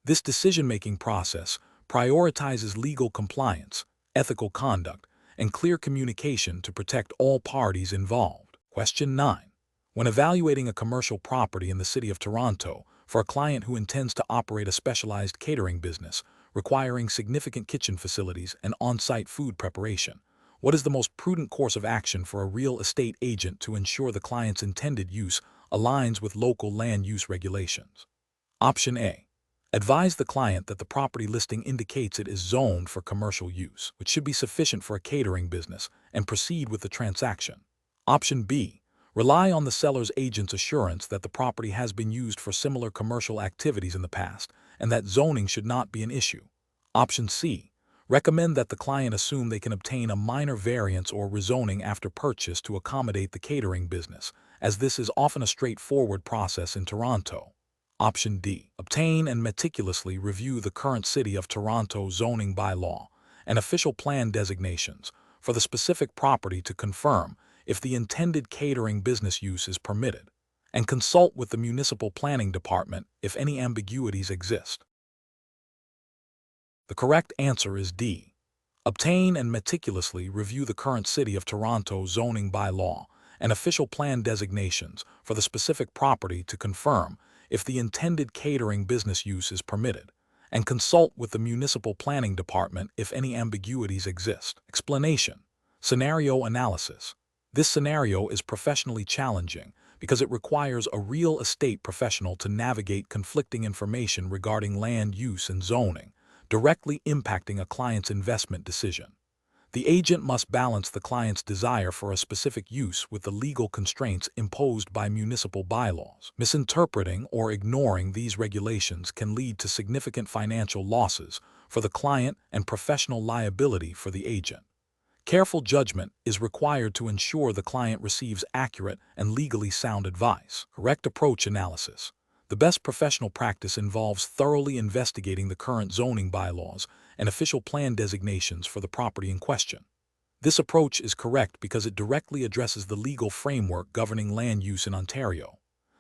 This decision-making process prioritizes legal compliance, ethical conduct, and clear communication to protect all parties involved. Question 9. When evaluating a commercial property in the city of Toronto for a client who intends to operate a specialized catering business, requiring significant kitchen facilities and on-site food preparation. What is the most prudent course of action for a real estate agent to ensure the client's intended use aligns with local land use regulations? Option A. Advise the client that the property listing indicates it is zoned for commercial use, which should be sufficient for a catering business, and proceed with the transaction. Option B. Rely on the seller's agent's assurance that the property has been used for similar commercial activities in the past and that zoning should not be an issue. Option C. Recommend that the client assume they can obtain a minor variance or rezoning after purchase to accommodate the catering business, as this is often a straightforward process in Toronto. Option D. Obtain and meticulously review the current City of Toronto zoning bylaw and official plan designations for the specific property to confirm if the intended catering business use is permitted, and consult with the municipal planning department if any ambiguities exist. The correct answer is D. Obtain and meticulously review the current City of Toronto zoning bylaw and official plan designations for the specific property to confirm if the intended catering business use is permitted, and consult with the municipal planning department if any ambiguities exist. Explanation. Scenario analysis. This scenario is professionally challenging because it requires a real estate professional to navigate conflicting information regarding land use and zoning, directly impacting a client's investment decision. The agent must balance the client's desire for a specific use with the legal constraints imposed by municipal bylaws. Misinterpreting or ignoring these regulations can lead to significant financial losses for the client and professional liability for the agent. Careful judgment is required to ensure the client receives accurate and legally sound advice. Correct approach analysis. The best professional practice involves thoroughly investigating the current zoning bylaws and official plan designations for the property in question. This approach is correct because it directly addresses the legal framework governing land use in Ontario.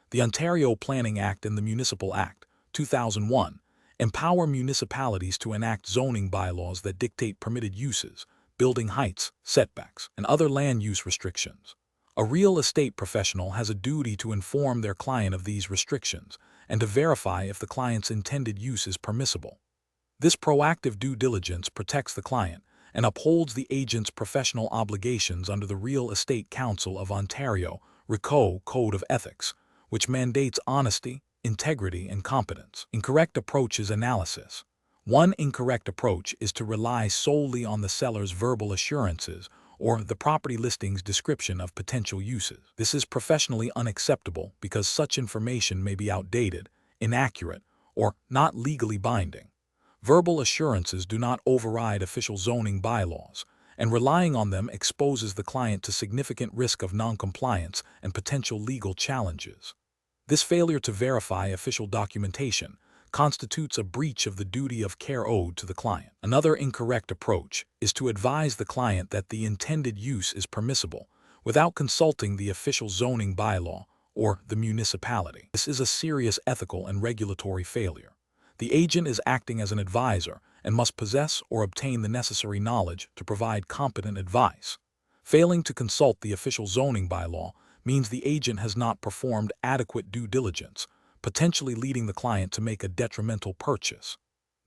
The Ontario Planning Act and the Municipal Act, 2001, empower municipalities to enact zoning bylaws that dictate permitted uses, building heights, setbacks, and other land use restrictions. A real estate professional has a duty to inform their client of these restrictions and to verify if the client's intended use is permissible. This proactive due diligence protects the client and upholds the agent's professional obligations under the Real Estate Council of Ontario (RECO) Code of Ethics, which mandates honesty, integrity, and competence. Incorrect approach is analysis. One incorrect approach is to rely solely on the seller's verbal assurances or the property listing's description of potential uses. This is professionally unacceptable because such information may be outdated, inaccurate, or not legally binding. Verbal assurances do not override official zoning bylaws, and relying on them exposes the client to significant risk of noncompliance and potential legal challenges. This failure to verify official documentation constitutes a breach of the duty of care owed to the client. Another incorrect approach is to advise the client that the intended use is permissible without consulting the official zoning bylaw or the municipality. This is a serious ethical and regulatory failure. The agent is acting as an advisor and must possess or obtain the necessary knowledge to provide competent advice. Failing to consult the official zoning bylaw means the agent has not performed adequate due diligence, potentially leading the client to make a detrimental purchase.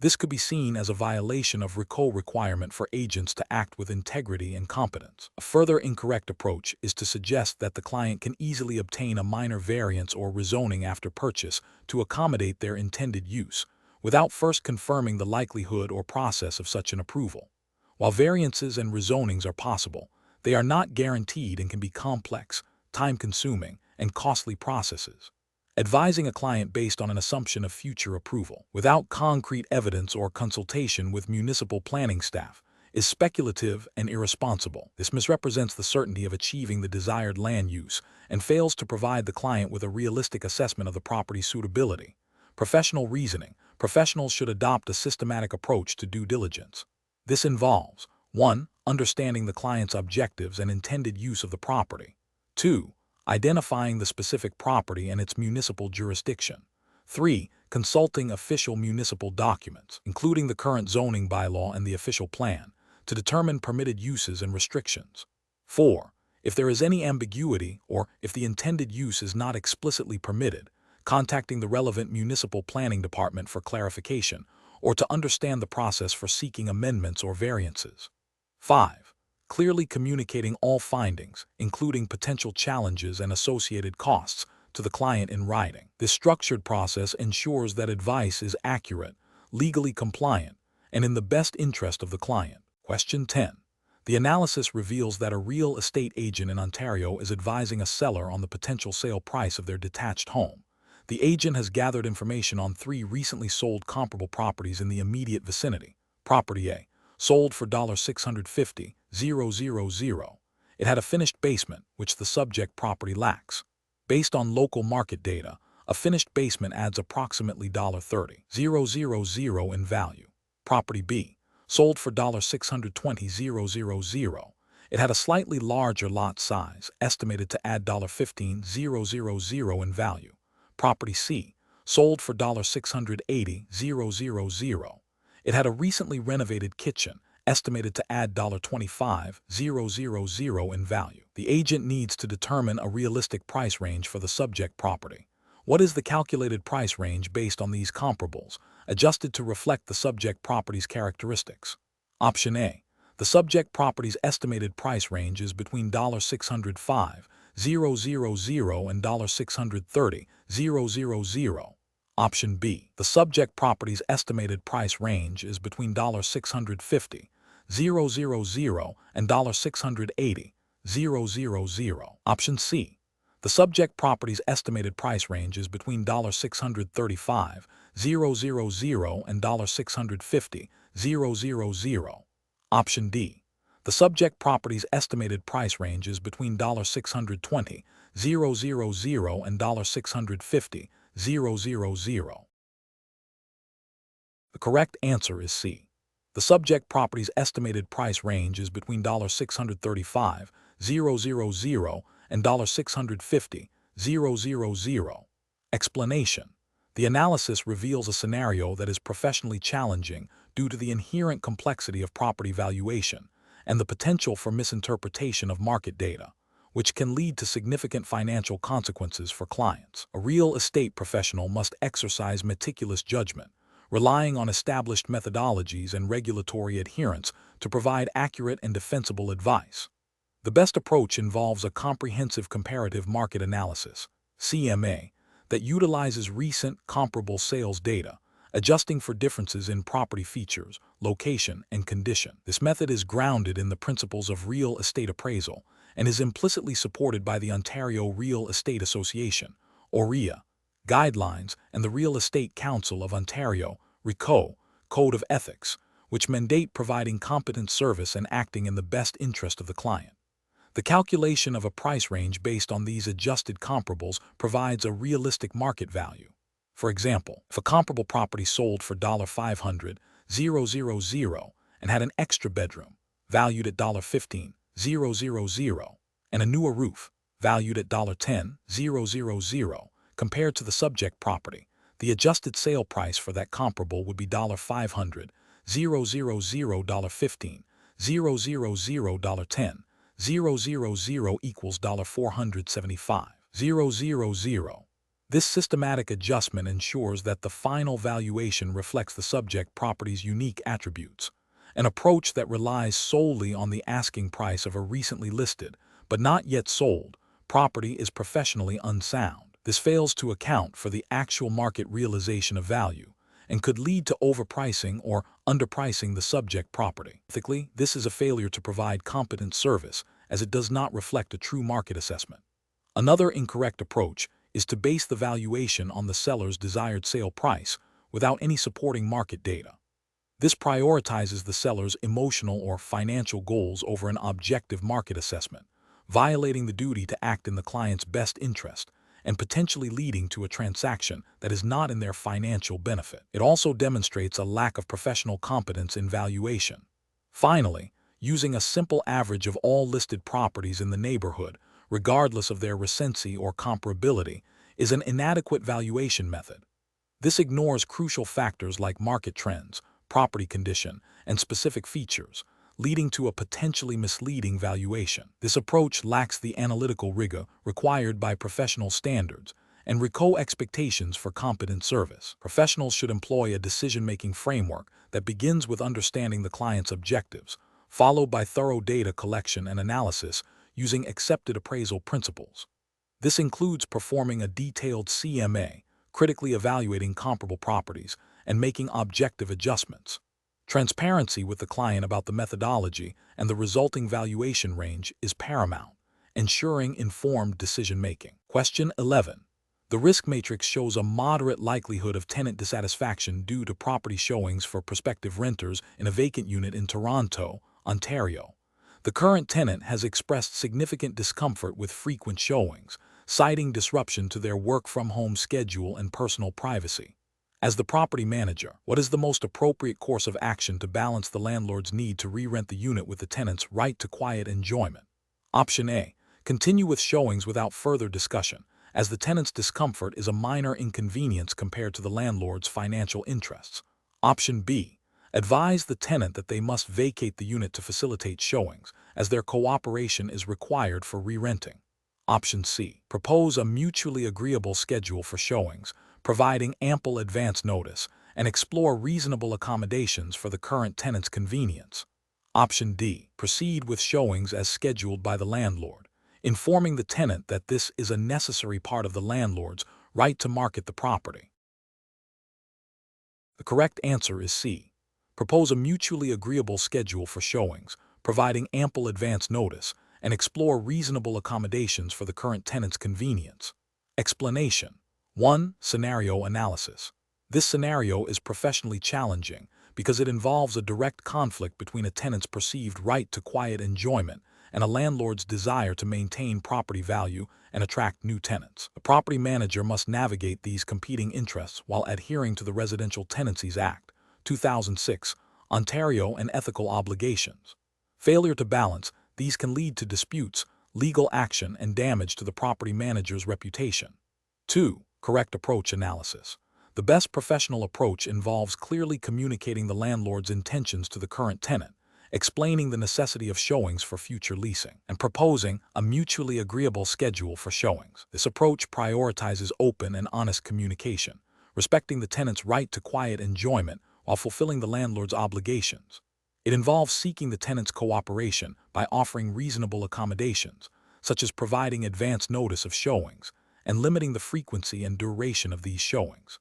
This could be seen as a violation of RECO requirement for agents to act with integrity and competence. A further incorrect approach is to suggest that the client can easily obtain a minor variance or rezoning after purchase to accommodate their intended use, without first confirming the likelihood or process of such an approval. While variances and rezonings are possible, they are not guaranteed and can be complex, time-consuming, and costly processes. Advising a client based on an assumption of future approval, without concrete evidence or consultation with municipal planning staff, is speculative and irresponsible. This misrepresents the certainty of achieving the desired land use and fails to provide the client with a realistic assessment of the property's suitability. Professional reasoning. Professionals should adopt a systematic approach to due diligence. This involves 1. Understanding the client's objectives and intended use of the property. 2. Identifying the specific property and its municipal jurisdiction. 3. Consulting official municipal documents, including the current zoning bylaw and the official plan, to determine permitted uses and restrictions. 4. If there is any ambiguity or if the intended use is not explicitly permitted, contacting the relevant municipal planning department for clarification or to understand the process for seeking amendments or variances. 5. Clearly communicating all findings, including potential challenges and associated costs, to the client in writing. This structured process ensures that advice is accurate, legally compliant, and in the best interest of the client. Question 10. The analysis reveals that a real estate agent in Ontario is advising a seller on the potential sale price of their detached home. The agent has gathered information on 3 recently sold comparable properties in the immediate vicinity. Property A, sold for $650,000. It had a finished basement, which the subject property lacks. Based on local market data, a finished basement adds approximately $30,000 in value. Property B, sold for $620,000. It had a slightly larger lot size, estimated to add $15,000 in value. Property C, sold for $680,000. It had a recently renovated kitchen, estimated to add $25,000 in value. The agent needs to determine a realistic price range for the subject property. What is the calculated price range based on these comparables, adjusted to reflect the subject property's characteristics? Option A. The subject property's estimated price range is between $605,000 and $630,000. Option B. The subject property's estimated price range is between $650,000 and $680,000. Option C. The subject property's estimated price range is between $635,000 and $650,000. Option D. The subject property's estimated price range is between $620,000 and $650,000. The correct answer is C. The subject property's estimated price range is between $635,000 and $650,000. Explanation. The analysis reveals a scenario that is professionally challenging due to the inherent complexity of property valuation and the potential for misinterpretation of market data, which can lead to significant financial consequences for clients. A real estate professional must exercise meticulous judgment, relying on established methodologies and regulatory adherence to provide accurate and defensible advice. The best approach involves a comprehensive comparative market analysis, CMA, that utilizes recent comparable sales data, adjusting for differences in property features, location, and condition. This method is grounded in the principles of real estate appraisal and is implicitly supported by the Ontario Real Estate Association, OREA, guidelines, and the Real Estate Council of Ontario, RECO, Code of Ethics, which mandate providing competent service and acting in the best interest of the client. The calculation of a price range based on these adjusted comparables provides a realistic market value. For example, if a comparable property sold for $500,000 and had an extra bedroom valued at $15,000 and a newer roof valued at $10,000 compared to the subject property, the adjusted sale price for that comparable would be $500,000, $15,000, $10,000 equals $475,000. This systematic adjustment ensures that the final valuation reflects the subject property's unique attributes. An approach that relies solely on the asking price of a recently listed, but not yet sold, property is professionally unsound. This fails to account for the actual market realization of value and could lead to overpricing or underpricing the subject property. Ethically, this is a failure to provide competent service as it does not reflect a true market assessment. Another incorrect approach is to base the valuation on the seller's desired sale price without any supporting market data. This prioritizes the seller's emotional or financial goals over an objective market assessment, violating the duty to act in the client's best interest and potentially leading to a transaction that is not in their financial benefit. It also demonstrates a lack of professional competence in valuation. Finally, using a simple average of all listed properties in the neighborhood, regardless of their recency or comparability, is an inadequate valuation method. This ignores crucial factors like market trends, property condition, and specific features, leading to a potentially misleading valuation. This approach lacks the analytical rigor required by professional standards and RICO expectations for competent service. Professionals should employ a decision-making framework that begins with understanding the client's objectives, followed by thorough data collection and analysis using accepted appraisal principles. This includes performing a detailed CMA, critically evaluating comparable properties, and making objective adjustments. Transparency with the client about the methodology and the resulting valuation range is paramount, ensuring informed decision-making. Question 11. The risk matrix shows a moderate likelihood of tenant dissatisfaction due to property showings for prospective renters in a vacant unit in Toronto, Ontario. The current tenant has expressed significant discomfort with frequent showings, citing disruption to their work-from-home schedule and personal privacy. As the property manager, what is the most appropriate course of action to balance the landlord's need to re-rent the unit with the tenant's right to quiet enjoyment? Option A. Continue with showings without further discussion, as the tenant's discomfort is a minor inconvenience compared to the landlord's financial interests. Option B. Advise the tenant that they must vacate the unit to facilitate showings, as their cooperation is required for re-renting. Option C. Propose a mutually agreeable schedule for showings, providing ample advance notice, and explore reasonable accommodations for the current tenant's convenience. Option D. Proceed with showings as scheduled by the landlord, informing the tenant that this is a necessary part of the landlord's right to market the property. The correct answer is C. Propose a mutually agreeable schedule for showings, providing ample advance notice, and explore reasonable accommodations for the current tenant's convenience. Explanation. 1. Scenario analysis. This scenario is professionally challenging because it involves a direct conflict between a tenant's perceived right to quiet enjoyment and a landlord's desire to maintain property value and attract new tenants. The property manager must navigate these competing interests while adhering to the Residential Tenancies Act, 2006, Ontario, and ethical obligations. Failure to balance these can lead to disputes, legal action, and damage to the property manager's reputation. 2. Correct approach analysis. The best professional approach involves clearly communicating the landlord's intentions to the current tenant, explaining the necessity of showings for future leasing, and proposing a mutually agreeable schedule for showings. This approach prioritizes open and honest communication, respecting the tenant's right to quiet enjoyment while fulfilling the landlord's obligations. It involves seeking the tenant's cooperation by offering reasonable accommodations, such as providing advance notice of showings and limiting the frequency and duration of these showings.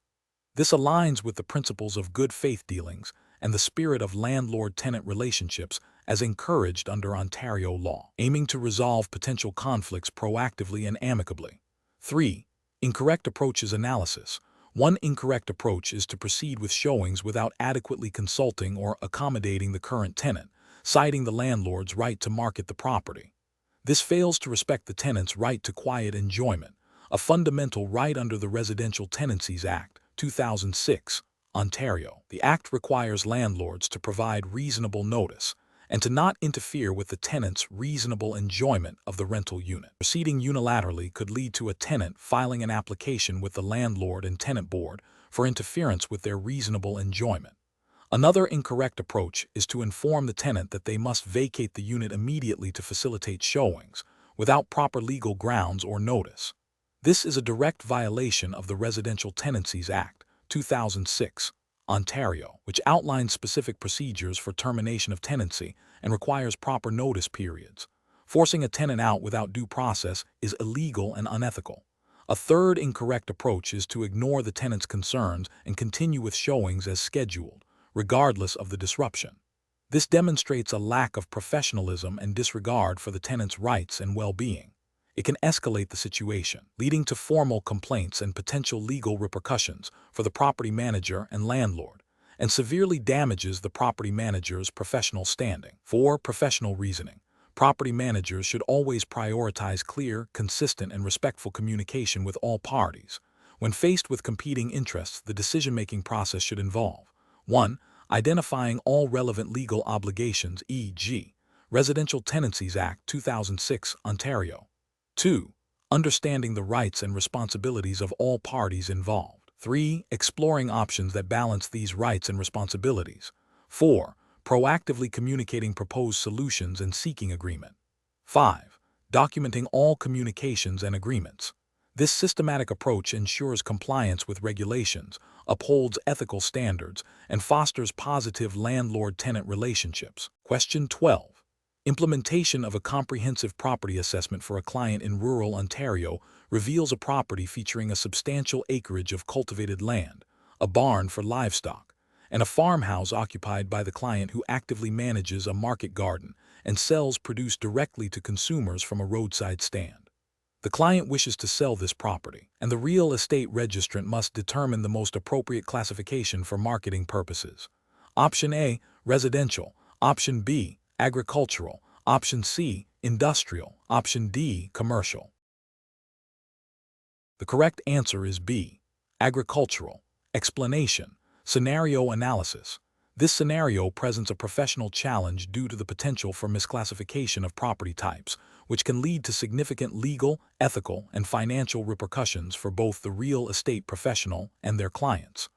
This aligns with the principles of good faith dealings and the spirit of landlord-tenant relationships as encouraged under Ontario law, aiming to resolve potential conflicts proactively and amicably. 3. Incorrect approaches analysis. One incorrect approach is to proceed with showings without adequately consulting or accommodating the current tenant, citing the landlord's right to market the property. This fails to respect the tenant's right to quiet enjoyment, a fundamental right under the Residential Tenancies Act, 2006, Ontario. The Act requires landlords to provide reasonable notice and to not interfere with the tenant's reasonable enjoyment of the rental unit. Proceeding unilaterally could lead to a tenant filing an application with the Landlord and Tenant Board for interference with their reasonable enjoyment. Another incorrect approach is to inform the tenant that they must vacate the unit immediately to facilitate showings, without proper legal grounds or notice. This is a direct violation of the Residential Tenancies Act, 2006, Ontario, which outlines specific procedures for termination of tenancy and requires proper notice periods. Forcing a tenant out without due process is illegal and unethical. A third incorrect approach is to ignore the tenant's concerns and continue with showings as scheduled, regardless of the disruption. This demonstrates a lack of professionalism and disregard for the tenant's rights and well-being. It can escalate the situation, leading to formal complaints and potential legal repercussions for the property manager and landlord, and severely damages the property manager's professional standing. 4. Professional reasoning. Property managers should always prioritize clear, consistent, and respectful communication with all parties. When faced with competing interests, the decision-making process should involve 1. Identifying all relevant legal obligations, e.g., Residential Tenancies Act, 2006, Ontario. 2. Understanding the rights and responsibilities of all parties involved. 3. Exploring options that balance these rights and responsibilities. 4. Proactively communicating proposed solutions and seeking agreement. 5. Documenting all communications and agreements. This systematic approach ensures compliance with regulations, upholds ethical standards, and fosters positive landlord-tenant relationships. Question 12. Implementation of a comprehensive property assessment for a client in rural Ontario reveals a property featuring a substantial acreage of cultivated land, a barn for livestock, and a farmhouse occupied by the client who actively manages a market garden and sells produce directly to consumers from a roadside stand. The client wishes to sell this property, and the real estate registrant must determine the most appropriate classification for marketing purposes. Option A, residential. Option B, agricultural. Option C, industrial. Option D, commercial. The correct answer is B, agricultural. Explanation: scenario analysis. This scenario presents a professional challenge due to the potential for misclassification of property types, which can lead to significant legal, ethical, and financial repercussions for both the real estate professional and their clients.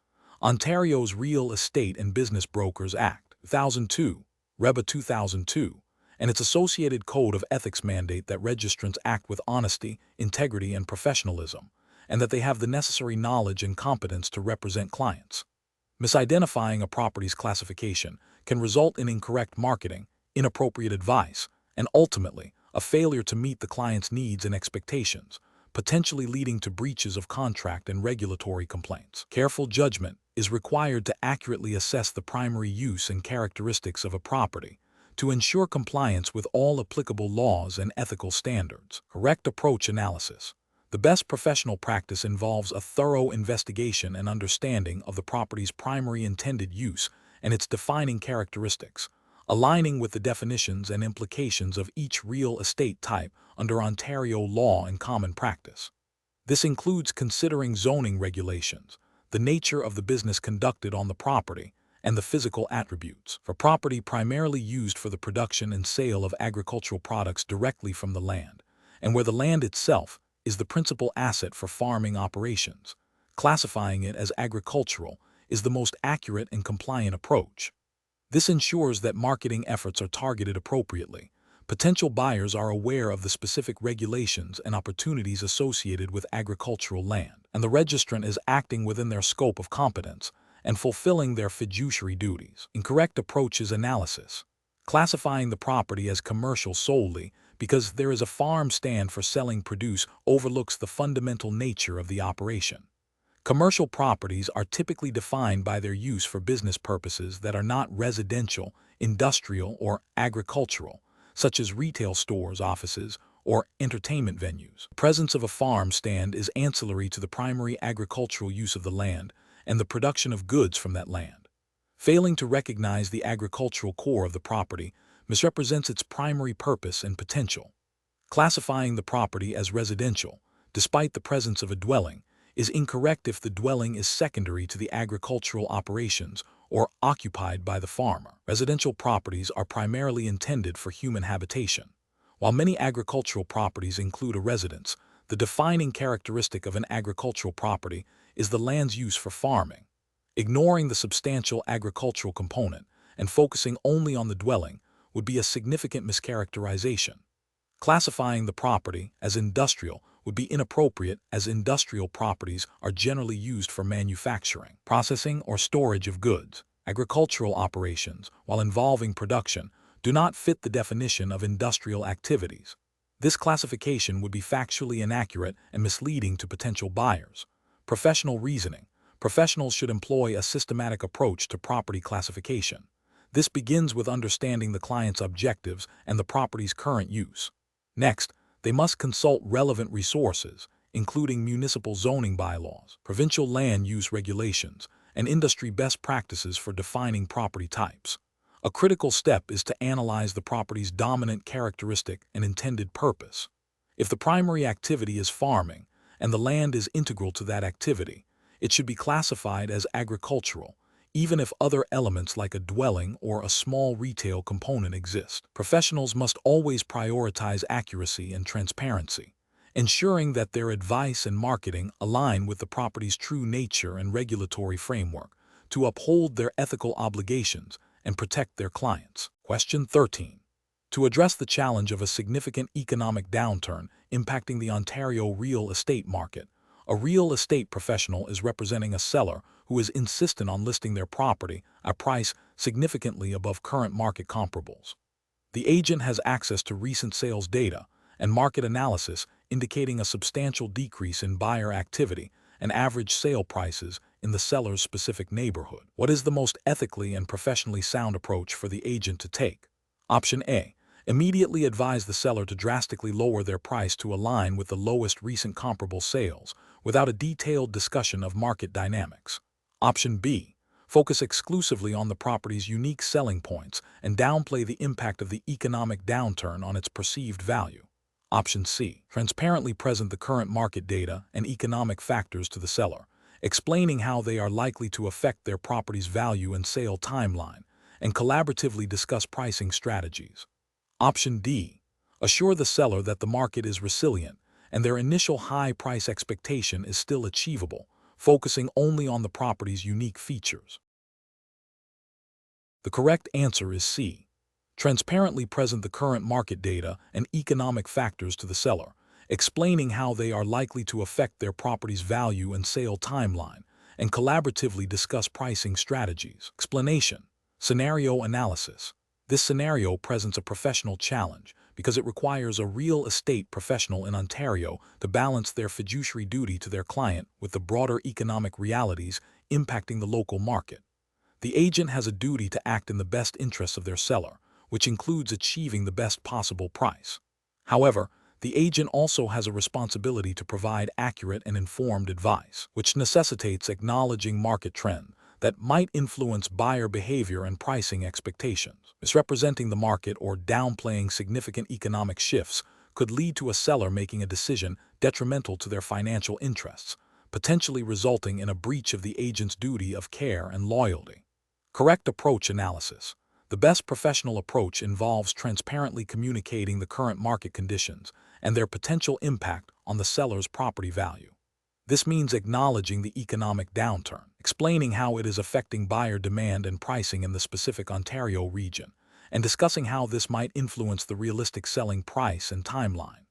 Ontario's Real Estate and Business Brokers Act, 2002, REBA 2002, and its associated Code of Ethics mandate that registrants act with honesty, integrity, and professionalism, and that they have the necessary knowledge and competence to represent clients. Misidentifying a property's classification can result in incorrect marketing, inappropriate advice, and ultimately, a failure to meet the client's needs and expectations, potentially leading to breaches of contract and regulatory complaints. Careful judgment is required to accurately assess the primary use and characteristics of a property to ensure compliance with all applicable laws and ethical standards. Correct approach analysis. The best professional practice involves a thorough investigation and understanding of the property's primary intended use and its defining characteristics, aligning with the definitions and implications of each real estate type under Ontario law and common practice. This includes considering zoning regulations, the nature of the business conducted on the property, and the physical attributes. For property primarily used for the production and sale of agricultural products directly from the land, and where the land itself is the principal asset for farming operations, classifying it as agricultural is the most accurate and compliant approach. This ensures that marketing efforts are targeted appropriately. Potential buyers are aware of the specific regulations and opportunities associated with agricultural land, and the registrant is acting within their scope of competence and fulfilling their fiduciary duties. Incorrect approach is analysis. Classifying the property as commercial solely because there is a farm stand for selling produce overlooks the fundamental nature of the operation. Commercial properties are typically defined by their use for business purposes that are not residential, industrial, or agricultural, such as retail stores, offices, or entertainment venues. The presence of a farm stand is ancillary to the primary agricultural use of the land and the production of goods from that land. Failing to recognize the agricultural core of the property misrepresents its primary purpose and potential. Classifying the property as residential, despite the presence of a dwelling, is incorrect if the dwelling is secondary to the agricultural operations or occupied by the farmer. Residential properties are primarily intended for human habitation. While many agricultural properties include a residence, the defining characteristic of an agricultural property is the land's use for farming. Ignoring the substantial agricultural component and focusing only on the dwelling would be a significant mischaracterization. Classifying the property as industrial would be inappropriate, as industrial properties are generally used for manufacturing, processing, or storage of goods. Agricultural operations, while involving production, do not fit the definition of industrial activities. This classification would be factually inaccurate and misleading to potential buyers. Professional reasoning. Professionals should employ a systematic approach to property classification. This begins with understanding the client's objectives and the property's current use. Next, they must consult relevant resources, including municipal zoning bylaws, provincial land use regulations, and industry best practices for defining property types. A critical step is to analyze the property's dominant characteristic and intended purpose. If the primary activity is farming, and the land is integral to that activity, it should be classified as agricultural, even if other elements like a dwelling or a small retail component exist. Professionals must always prioritize accuracy and transparency, ensuring that their advice and marketing align with the property's true nature and regulatory framework to uphold their ethical obligations and protect their clients. Question 13. To address the challenge of a significant economic downturn impacting the Ontario real estate market, a real estate professional is representing a seller who is insistent on listing their property at a price significantly above current market comparables. The agent has access to recent sales data and market analysis indicating a substantial decrease in buyer activity and average sale prices in the seller's specific neighborhood. What is the most ethically and professionally sound approach for the agent to take? Option A. Immediately advise the seller to drastically lower their price to align with the lowest recent comparable sales without a detailed discussion of market dynamics. Option B. Focus exclusively on the property's unique selling points and downplay the impact of the economic downturn on its perceived value. Option C. Transparently present the current market data and economic factors to the seller, explaining how they are likely to affect their property's value and sale timeline, and collaboratively discuss pricing strategies. Option D. Assure the seller that the market is resilient and their initial high price expectation is still achievable, focusing only on the property's unique features. The correct answer is C. Transparently present the current market data and economic factors to the seller, explaining how they are likely to affect their property's value and sale timeline, and collaboratively discuss pricing strategies. Explanation. Scenario analysis. This scenario presents a professional challenge because it requires a real estate professional in Ontario to balance their fiduciary duty to their client with the broader economic realities impacting the local market. The agent has a duty to act in the best interests of their seller, which includes achieving the best possible price. However, the agent also has a responsibility to provide accurate and informed advice, which necessitates acknowledging market trends that might influence buyer behavior and pricing expectations. Misrepresenting the market or downplaying significant economic shifts could lead to a seller making a decision detrimental to their financial interests, potentially resulting in a breach of the agent's duty of care and loyalty. Correct approach analysis. The best professional approach involves transparently communicating the current market conditions and their potential impact on the seller's property value. This means acknowledging the economic downturn, explaining how it is affecting buyer demand and pricing in the specific Ontario region, and discussing how this might influence the realistic selling price and timeline.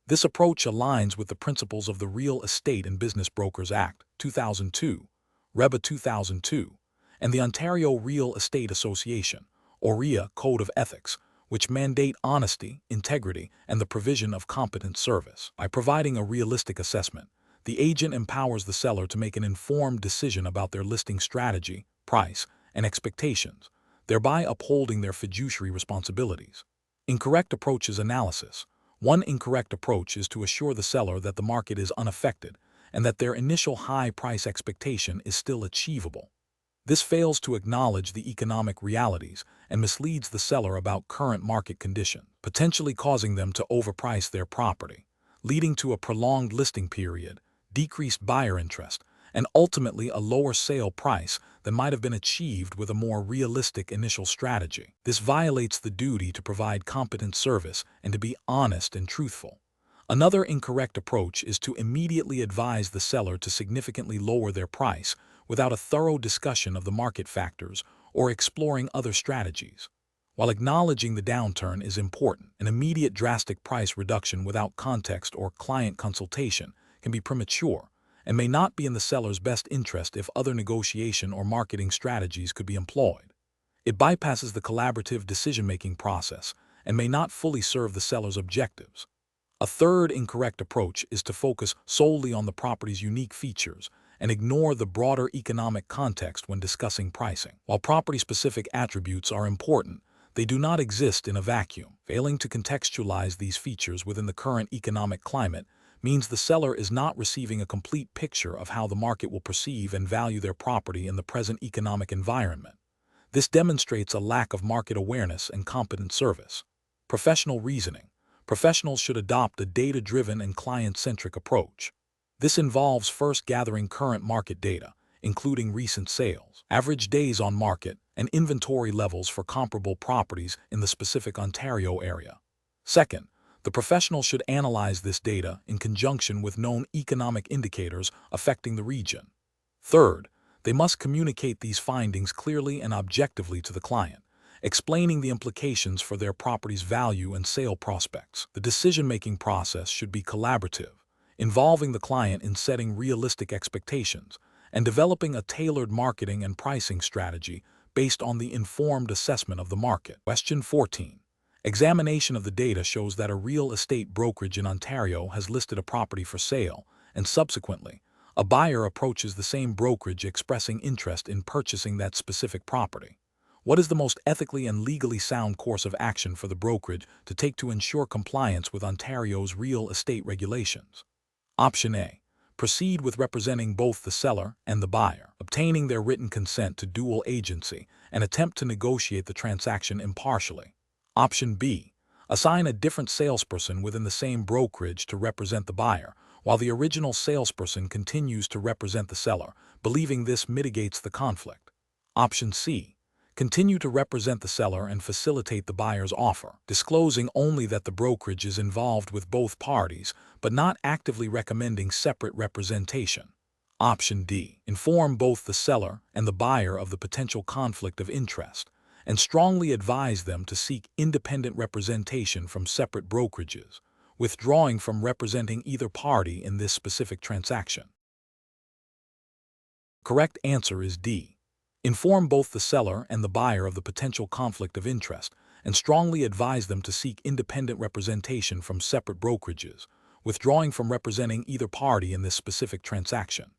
This approach aligns with the principles of the Real Estate and Business Brokers Act, 2002, REBA 2002, and the Ontario Real Estate Association, OREA Code of Ethics, which mandate honesty, integrity, and the provision of competent service. By providing a realistic assessment, the agent empowers the seller to make an informed decision about their listing strategy, price, and expectations, thereby upholding their fiduciary responsibilities. Incorrect approaches analysis. One incorrect approach is to assure the seller that the market is unaffected and that their initial high price expectation is still achievable. This fails to acknowledge the economic realities and misleads the seller about current market conditions, potentially causing them to overprice their property, leading to a prolonged listing period, decreased buyer interest, and ultimately a lower sale price than might have been achieved with a more realistic initial strategy. This violates the duty to provide competent service and to be honest and truthful. Another incorrect approach is to immediately advise the seller to significantly lower their price without a thorough discussion of the market factors or exploring other strategies. While acknowledging the downturn is important, an immediate drastic price reduction without context or client consultation can be premature and may not be in the seller's best interest if other negotiation or marketing strategies could be employed. It bypasses the collaborative decision-making process and may not fully serve the seller's objectives. A third incorrect approach is to focus solely on the property's unique features and ignore the broader economic context when discussing pricing. While property-specific attributes are important, they do not exist in a vacuum. Failing to contextualize these features within the current economic climate means the seller is not receiving a complete picture of how the market will perceive and value their property in the present economic environment. This demonstrates a lack of market awareness and competent service. Professional reasoning. Professionals should adopt a data-driven and client-centric approach. This involves first gathering current market data, including recent sales, average days on market, and inventory levels for comparable properties in the specific Ontario area. Second, the professional should analyze this data in conjunction with known economic indicators affecting the region. Third, they must communicate these findings clearly and objectively to the client, explaining the implications for their property's value and sale prospects. The decision-making process should be collaborative, involving the client in setting realistic expectations and developing a tailored marketing and pricing strategy based on the informed assessment of the market. Question 14. Examination of the data shows that a real estate brokerage in Ontario has listed a property for sale, and subsequently, a buyer approaches the same brokerage expressing interest in purchasing that specific property. What is the most ethically and legally sound course of action for the brokerage to take to ensure compliance with Ontario's real estate regulations? Option A. Proceed with representing both the seller and the buyer, obtaining their written consent to dual agency, and attempt to negotiate the transaction impartially. Option B. Assign a different salesperson within the same brokerage to represent the buyer, while the original salesperson continues to represent the seller, believing this mitigates the conflict. Option C. Continue to represent the seller and facilitate the buyer's offer, disclosing only that the brokerage is involved with both parties, but not actively recommending separate representation. Option D. Inform both the seller and the buyer of the potential conflict of interest, and strongly advise them to seek independent representation from separate brokerages, withdrawing from representing either party in this specific transaction. Correct answer is D. Inform both the seller and the buyer of the potential conflict of interest, and strongly advise them to seek independent representation from separate brokerages, withdrawing from representing either party in this specific transaction.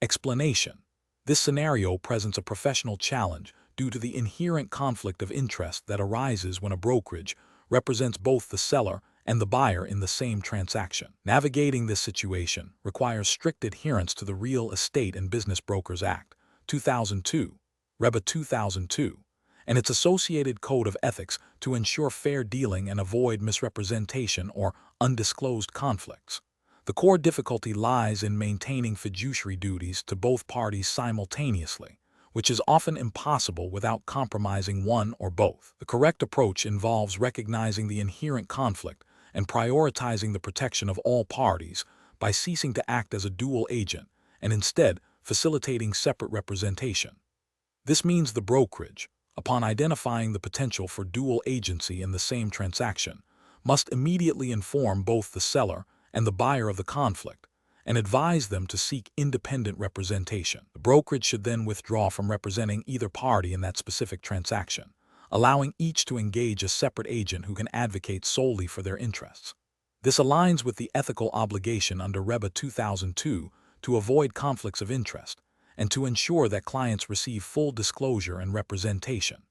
Explanation. This scenario presents a professional challenge due to the inherent conflict of interest that arises when a brokerage represents both the seller and the buyer in the same transaction. Navigating this situation requires strict adherence to the Real Estate and Business Brokers Act, 2002, REBA 2002, and its associated code of ethics to ensure fair dealing and avoid misrepresentation or undisclosed conflicts. The core difficulty lies in maintaining fiduciary duties to both parties simultaneously, which is often impossible without compromising one or both. The correct approach involves recognizing the inherent conflict and prioritizing the protection of all parties by ceasing to act as a dual agent and instead facilitating separate representation. This means the brokerage, upon identifying the potential for dual agency in the same transaction, must immediately inform both the seller and the buyer of the conflict and advise them to seek independent representation. The brokerage should then withdraw from representing either party in that specific transaction, allowing each to engage a separate agent who can advocate solely for their interests. This aligns with the ethical obligation under REBA 2002 to avoid conflicts of interest and to ensure that clients receive full disclosure and representation.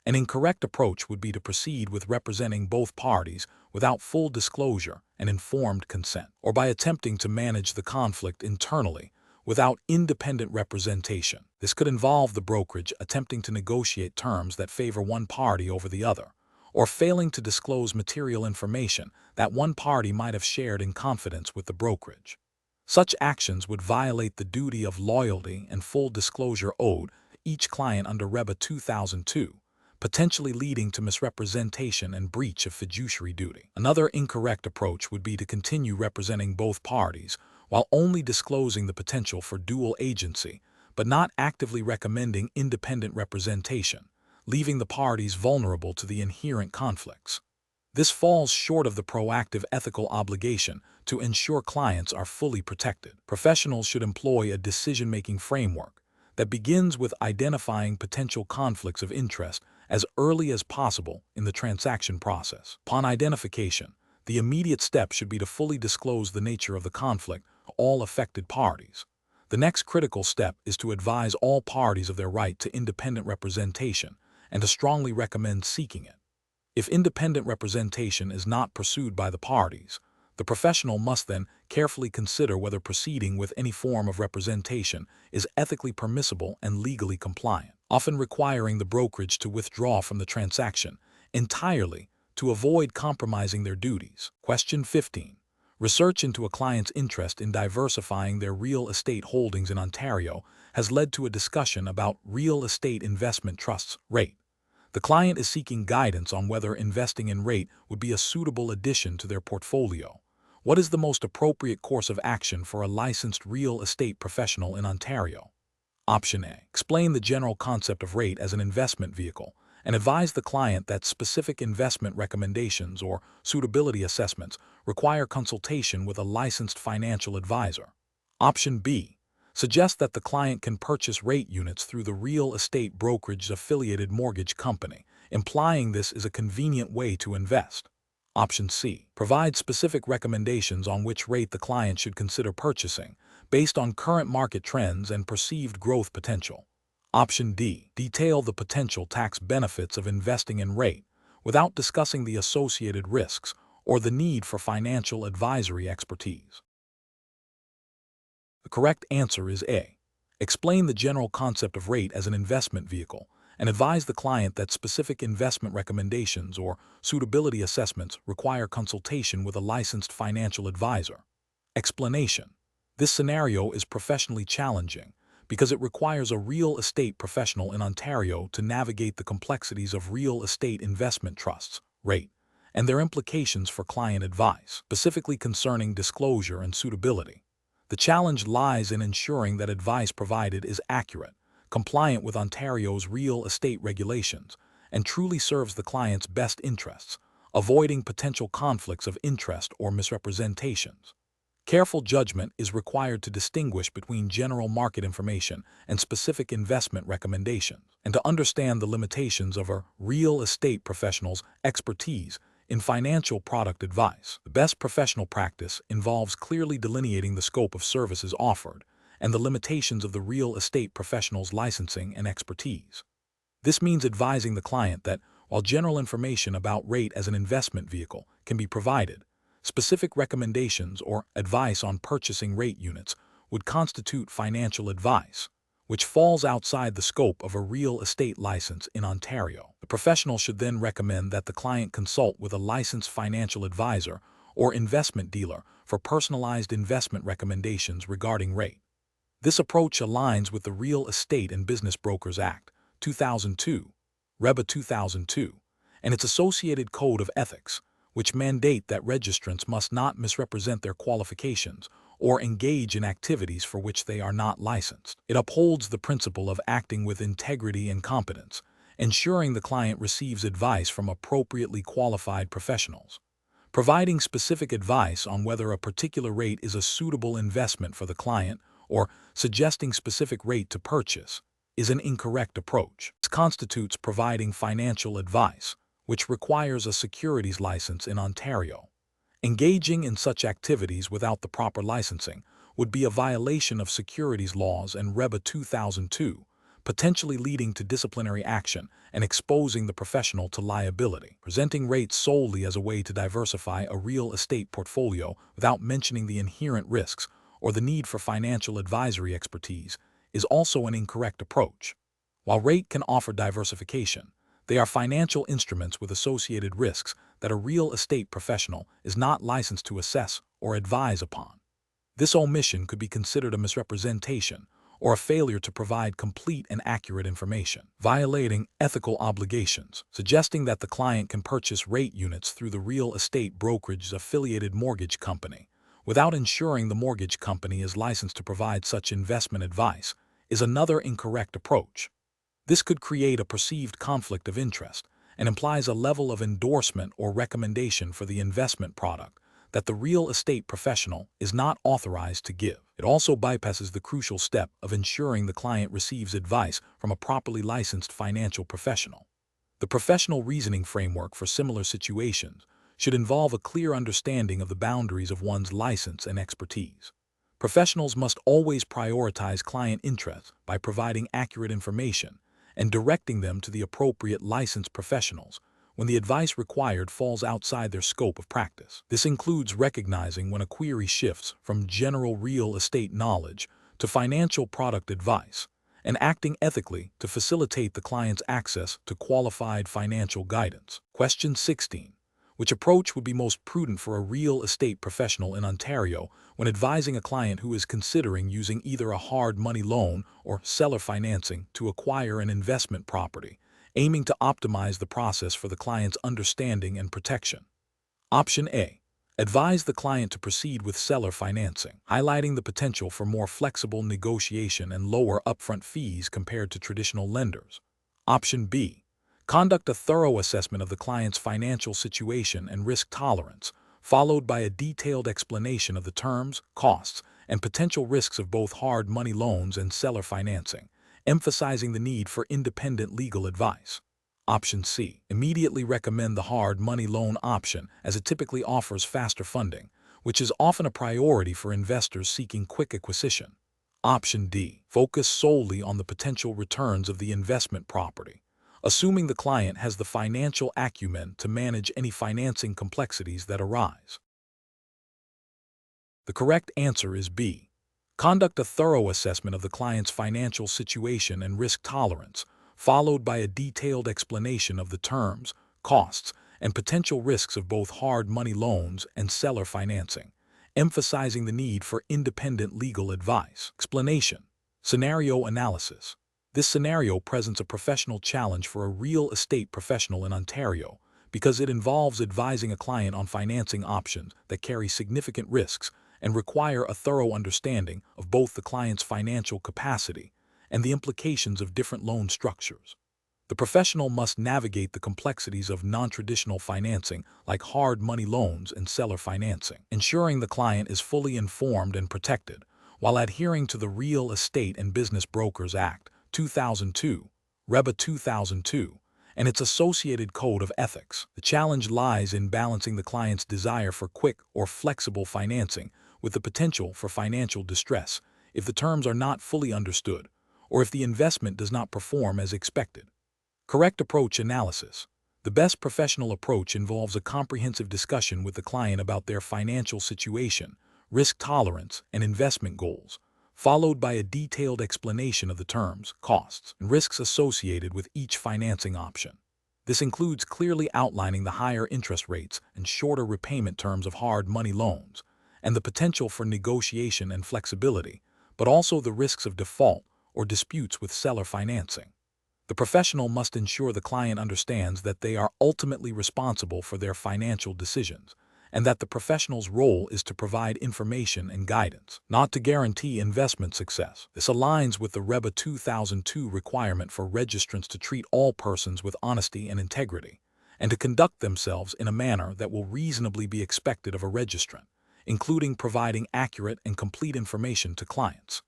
An incorrect approach would be to proceed with representing both parties without full disclosure and informed consent, or by attempting to manage the conflict internally without independent representation. This could involve the brokerage attempting to negotiate terms that favor one party over the other, or failing to disclose material information that one party might have shared in confidence with the brokerage. Such actions would violate the duty of loyalty and full disclosure owed each client under REBA 2002, potentially leading to misrepresentation and breach of fiduciary duty. Another incorrect approach would be to continue representing both parties while only disclosing the potential for dual agency, but not actively recommending independent representation, leaving the parties vulnerable to the inherent conflicts. This falls short of the proactive ethical obligation to ensure clients are fully protected. Professionals should employ a decision-making framework that begins with identifying potential conflicts of interest as early as possible in the transaction process. Upon identification, the immediate step should be to fully disclose the nature of the conflict to all affected parties. The next critical step is to advise all parties of their right to independent representation and to strongly recommend seeking it. If independent representation is not pursued by the parties, the professional must then carefully consider whether proceeding with any form of representation is ethically permissible and legally compliant, often requiring the brokerage to withdraw from the transaction entirely to avoid compromising their duties. Question 15. Research into a client's interest in diversifying their real estate holdings in Ontario has led to a discussion about real estate investment trusts, REIT. The client is seeking guidance on whether investing in REIT would be a suitable addition to their portfolio. What is the most appropriate course of action for a licensed real estate professional in Ontario? Option A. Explain the general concept of REIT as an investment vehicle and advise the client that specific investment recommendations or suitability assessments require consultation with a licensed financial advisor. Option B. Suggest that the client can purchase rate units through the real estate brokerage affiliated mortgage company, implying this is a convenient way to invest. Option C. Provide specific recommendations on which rate the client should consider purchasing, based on current market trends and perceived growth potential. Option D. Detail the potential tax benefits of investing in rate, without discussing the associated risks or the need for financial advisory expertise. The correct answer is A. Explain the general concept of rate as an investment vehicle, and advise the client that specific investment recommendations or suitability assessments require consultation with a licensed financial advisor. Explanation. This scenario is professionally challenging because it requires a real estate professional in Ontario to navigate the complexities of real estate investment trusts, rate, and their implications for client advice, specifically concerning disclosure and suitability. The challenge lies in ensuring that advice provided is accurate, compliant with Ontario's real estate regulations, and truly serves the client's best interests, avoiding potential conflicts of interest or misrepresentations. Careful judgment is required to distinguish between general market information and specific investment recommendations, and to understand the limitations of a real estate professional's expertise in financial product advice. The best professional practice involves clearly delineating the scope of services offered and the limitations of the real estate professional's licensing and expertise. This means advising the client that, while general information about rate as an investment vehicle can be provided, specific recommendations or advice on purchasing rate units would constitute financial advice, which falls outside the scope of a real estate license in Ontario. The professional should then recommend that the client consult with a licensed financial advisor or investment dealer for personalized investment recommendations regarding rate. This approach aligns with the Real Estate and Business Brokers Act, 2002, REBA 2002, and its associated Code of Ethics, which mandate that registrants must not misrepresent their qualifications or engage in activities for which they are not licensed. It upholds the principle of acting with integrity and competence, ensuring the client receives advice from appropriately qualified professionals. Providing specific advice on whether a particular rate is a suitable investment for the client or suggesting specific rate to purchase is an incorrect approach. This constitutes providing financial advice, which requires a securities license in Ontario. Engaging in such activities without the proper licensing would be a violation of securities laws and REBA 2002, potentially leading to disciplinary action and exposing the professional to liability. Presenting rates solely as a way to diversify a real estate portfolio without mentioning the inherent risks or the need for financial advisory expertise is also an incorrect approach. While rate can offer diversification, they are financial instruments with associated risks that a real estate professional is not licensed to assess or advise upon. This omission could be considered a misrepresentation or a failure to provide complete and accurate information, violating ethical obligations. Suggesting that the client can purchase rate units through the real estate brokerage affiliated mortgage company without ensuring the mortgage company is licensed to provide such investment advice is another incorrect approach. This could create a perceived conflict of interest and implies a level of endorsement or recommendation for the investment product that the real estate professional is not authorized to give. It also bypasses the crucial step of ensuring the client receives advice from a properly licensed financial professional. The professional reasoning framework for similar situations should involve a clear understanding of the boundaries of one's license and expertise. Professionals must always prioritize client interests by providing accurate information and directing them to the appropriate licensed professionals when the advice required falls outside their scope of practice. This includes recognizing when a query shifts from general real estate knowledge to financial product advice, and acting ethically to facilitate the client's access to qualified financial guidance. Question 16. Which approach would be most prudent for a real estate professional in Ontario when advising a client who is considering using either a hard money loan or seller financing to acquire an investment property, aiming to optimize the process for the client's understanding and protection? Option A. Advise the client to proceed with seller financing, highlighting the potential for more flexible negotiation and lower upfront fees compared to traditional lenders. Option B. Conduct a thorough assessment of the client's financial situation and risk tolerance, followed by a detailed explanation of the terms, costs, and potential risks of both hard money loans and seller financing, emphasizing the need for independent legal advice. Option C. Immediately recommend the hard money loan option as it typically offers faster funding, which is often a priority for investors seeking quick acquisition. Option D. Focus solely on the potential returns of the investment property, assuming the client has the financial acumen to manage any financing complexities that arise. The correct answer is B. Conduct a thorough assessment of the client's financial situation and risk tolerance, followed by a detailed explanation of the terms, costs, and potential risks of both hard money loans and seller financing, emphasizing the need for independent legal advice. Explanation. Scenario analysis. This scenario presents a professional challenge for a real estate professional in Ontario because it involves advising a client on financing options that carry significant risks and require a thorough understanding of both the client's financial capacity and the implications of different loan structures. The professional must navigate the complexities of non-traditional financing like hard money loans and seller financing, ensuring the client is fully informed and protected while adhering to the Real Estate and Business Brokers Act 2002, REBA 2002, and its associated code of ethics. The challenge lies in balancing the client's desire for quick or flexible financing with the potential for financial distress if the terms are not fully understood or if the investment does not perform as expected. Correct approach analysis. The best professional approach involves a comprehensive discussion with the client about their financial situation, risk tolerance, and investment goals, followed by a detailed explanation of the terms, costs, and risks associated with each financing option. This includes clearly outlining the higher interest rates and shorter repayment terms of hard money loans, and the potential for negotiation and flexibility, but also the risks of default or disputes with seller financing. The professional must ensure the client understands that they are ultimately responsible for their financial decisions, and that the professional's role is to provide information and guidance, not to guarantee investment success. This aligns with the REBA 2002 requirement for registrants to treat all persons with honesty and integrity, and to conduct themselves in a manner that will reasonably be expected of a registrant, including providing accurate and complete information to clients.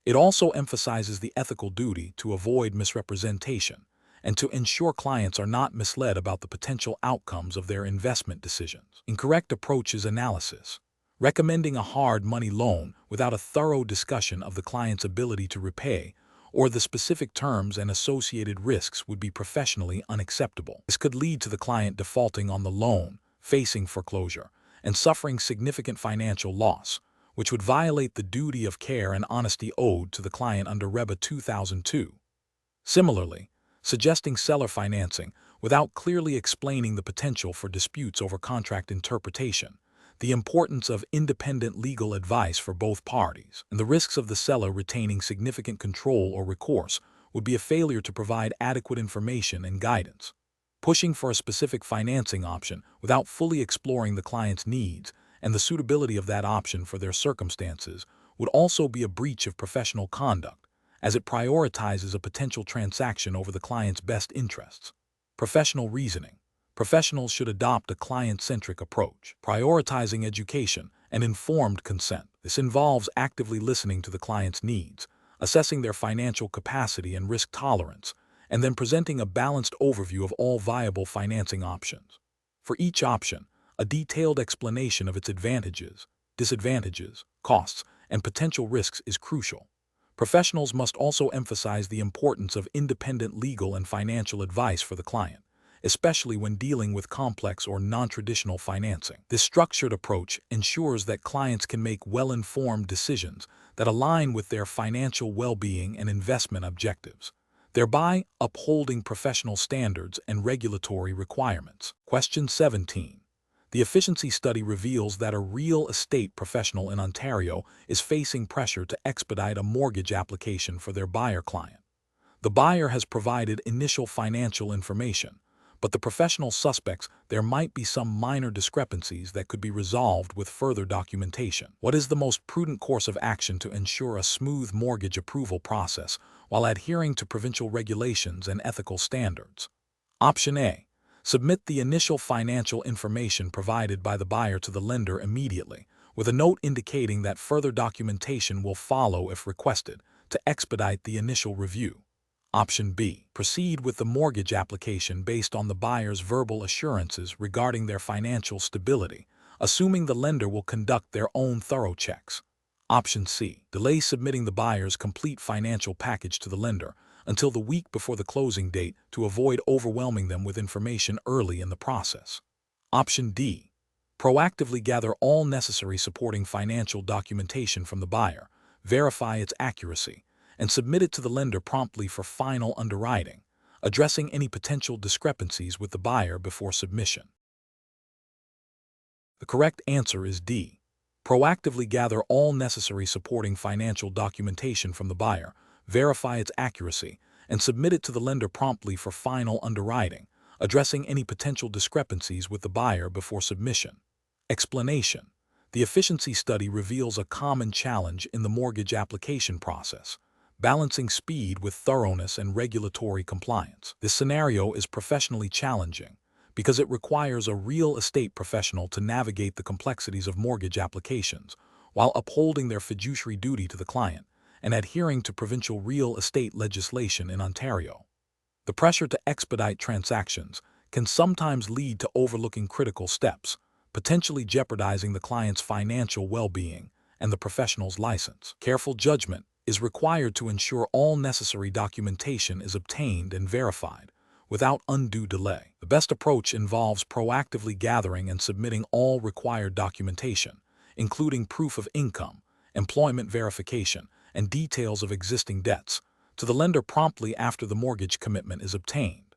It also emphasizes the ethical duty to avoid misrepresentation and to ensure clients are not misled about the potential outcomes of their investment decisions. Incorrect approaches analysis. Recommending a hard money loan without a thorough discussion of the client's ability to repay or the specific terms and associated risks would be professionally unacceptable. This could lead to the client defaulting on the loan, facing foreclosure, and suffering significant financial loss, which would violate the duty of care and honesty owed to the client under REBA 2002. Similarly, suggesting seller financing without clearly explaining the potential for disputes over contract interpretation, the importance of independent legal advice for both parties, and the risks of the seller retaining significant control or recourse would be a failure to provide adequate information and guidance. Pushing for a specific financing option without fully exploring the client's needs and the suitability of that option for their circumstances would also be a breach of professional conduct, as it prioritizes a potential transaction over the client's best interests. Professional reasoning. Professionals should adopt a client-centric approach, prioritizing education and informed consent. This involves actively listening to the client's needs, assessing their financial capacity and risk tolerance, and then presenting a balanced overview of all viable financing options. For each option, a detailed explanation of its advantages, disadvantages, costs, and potential risks is crucial. Professionals must also emphasize the importance of independent legal and financial advice for the client, especially when dealing with complex or non-traditional financing. This structured approach ensures that clients can make well-informed decisions that align with their financial well-being and investment objectives, thereby upholding professional standards and regulatory requirements. Question 17. The efficiency study reveals that a real estate professional in Ontario is facing pressure to expedite a mortgage application for their buyer client. The buyer has provided initial financial information, but the professional suspects there might be some minor discrepancies that could be resolved with further documentation. What is the most prudent course of action to ensure a smooth mortgage approval process while adhering to provincial regulations and ethical standards? Option A. Submit the initial financial information provided by the buyer to the lender immediately, with a note indicating that further documentation will follow if requested, to expedite the initial review. Option B. Proceed with the mortgage application based on the buyer's verbal assurances regarding their financial stability, assuming the lender will conduct their own thorough checks. Option C. Delay submitting the buyer's complete financial package to the lender until the week before the closing date to avoid overwhelming them with information early in the process. Option D. Proactively gather all necessary supporting financial documentation from the buyer, verify its accuracy, and submit it to the lender promptly for final underwriting, addressing any potential discrepancies with the buyer before submission. The correct answer is D. Proactively gather all necessary supporting financial documentation from the buyer, verify its accuracy, and submit it to the lender promptly for final underwriting, addressing any potential discrepancies with the buyer before submission. Explanation. The efficiency study reveals a common challenge in the mortgage application process, balancing speed with thoroughness and regulatory compliance. This scenario is professionally challenging because it requires a real estate professional to navigate the complexities of mortgage applications while upholding their fiduciary duty to the client and adhering to provincial real estate legislation in Ontario. The pressure to expedite transactions can sometimes lead to overlooking critical steps, potentially jeopardizing the client's financial well-being and the professional's license. Careful judgment is required to ensure all necessary documentation is obtained and verified without undue delay. The best approach involves proactively gathering and submitting all required documentation, including proof of income, employment verification, and details of existing debts, to the lender promptly after the mortgage commitment is obtained.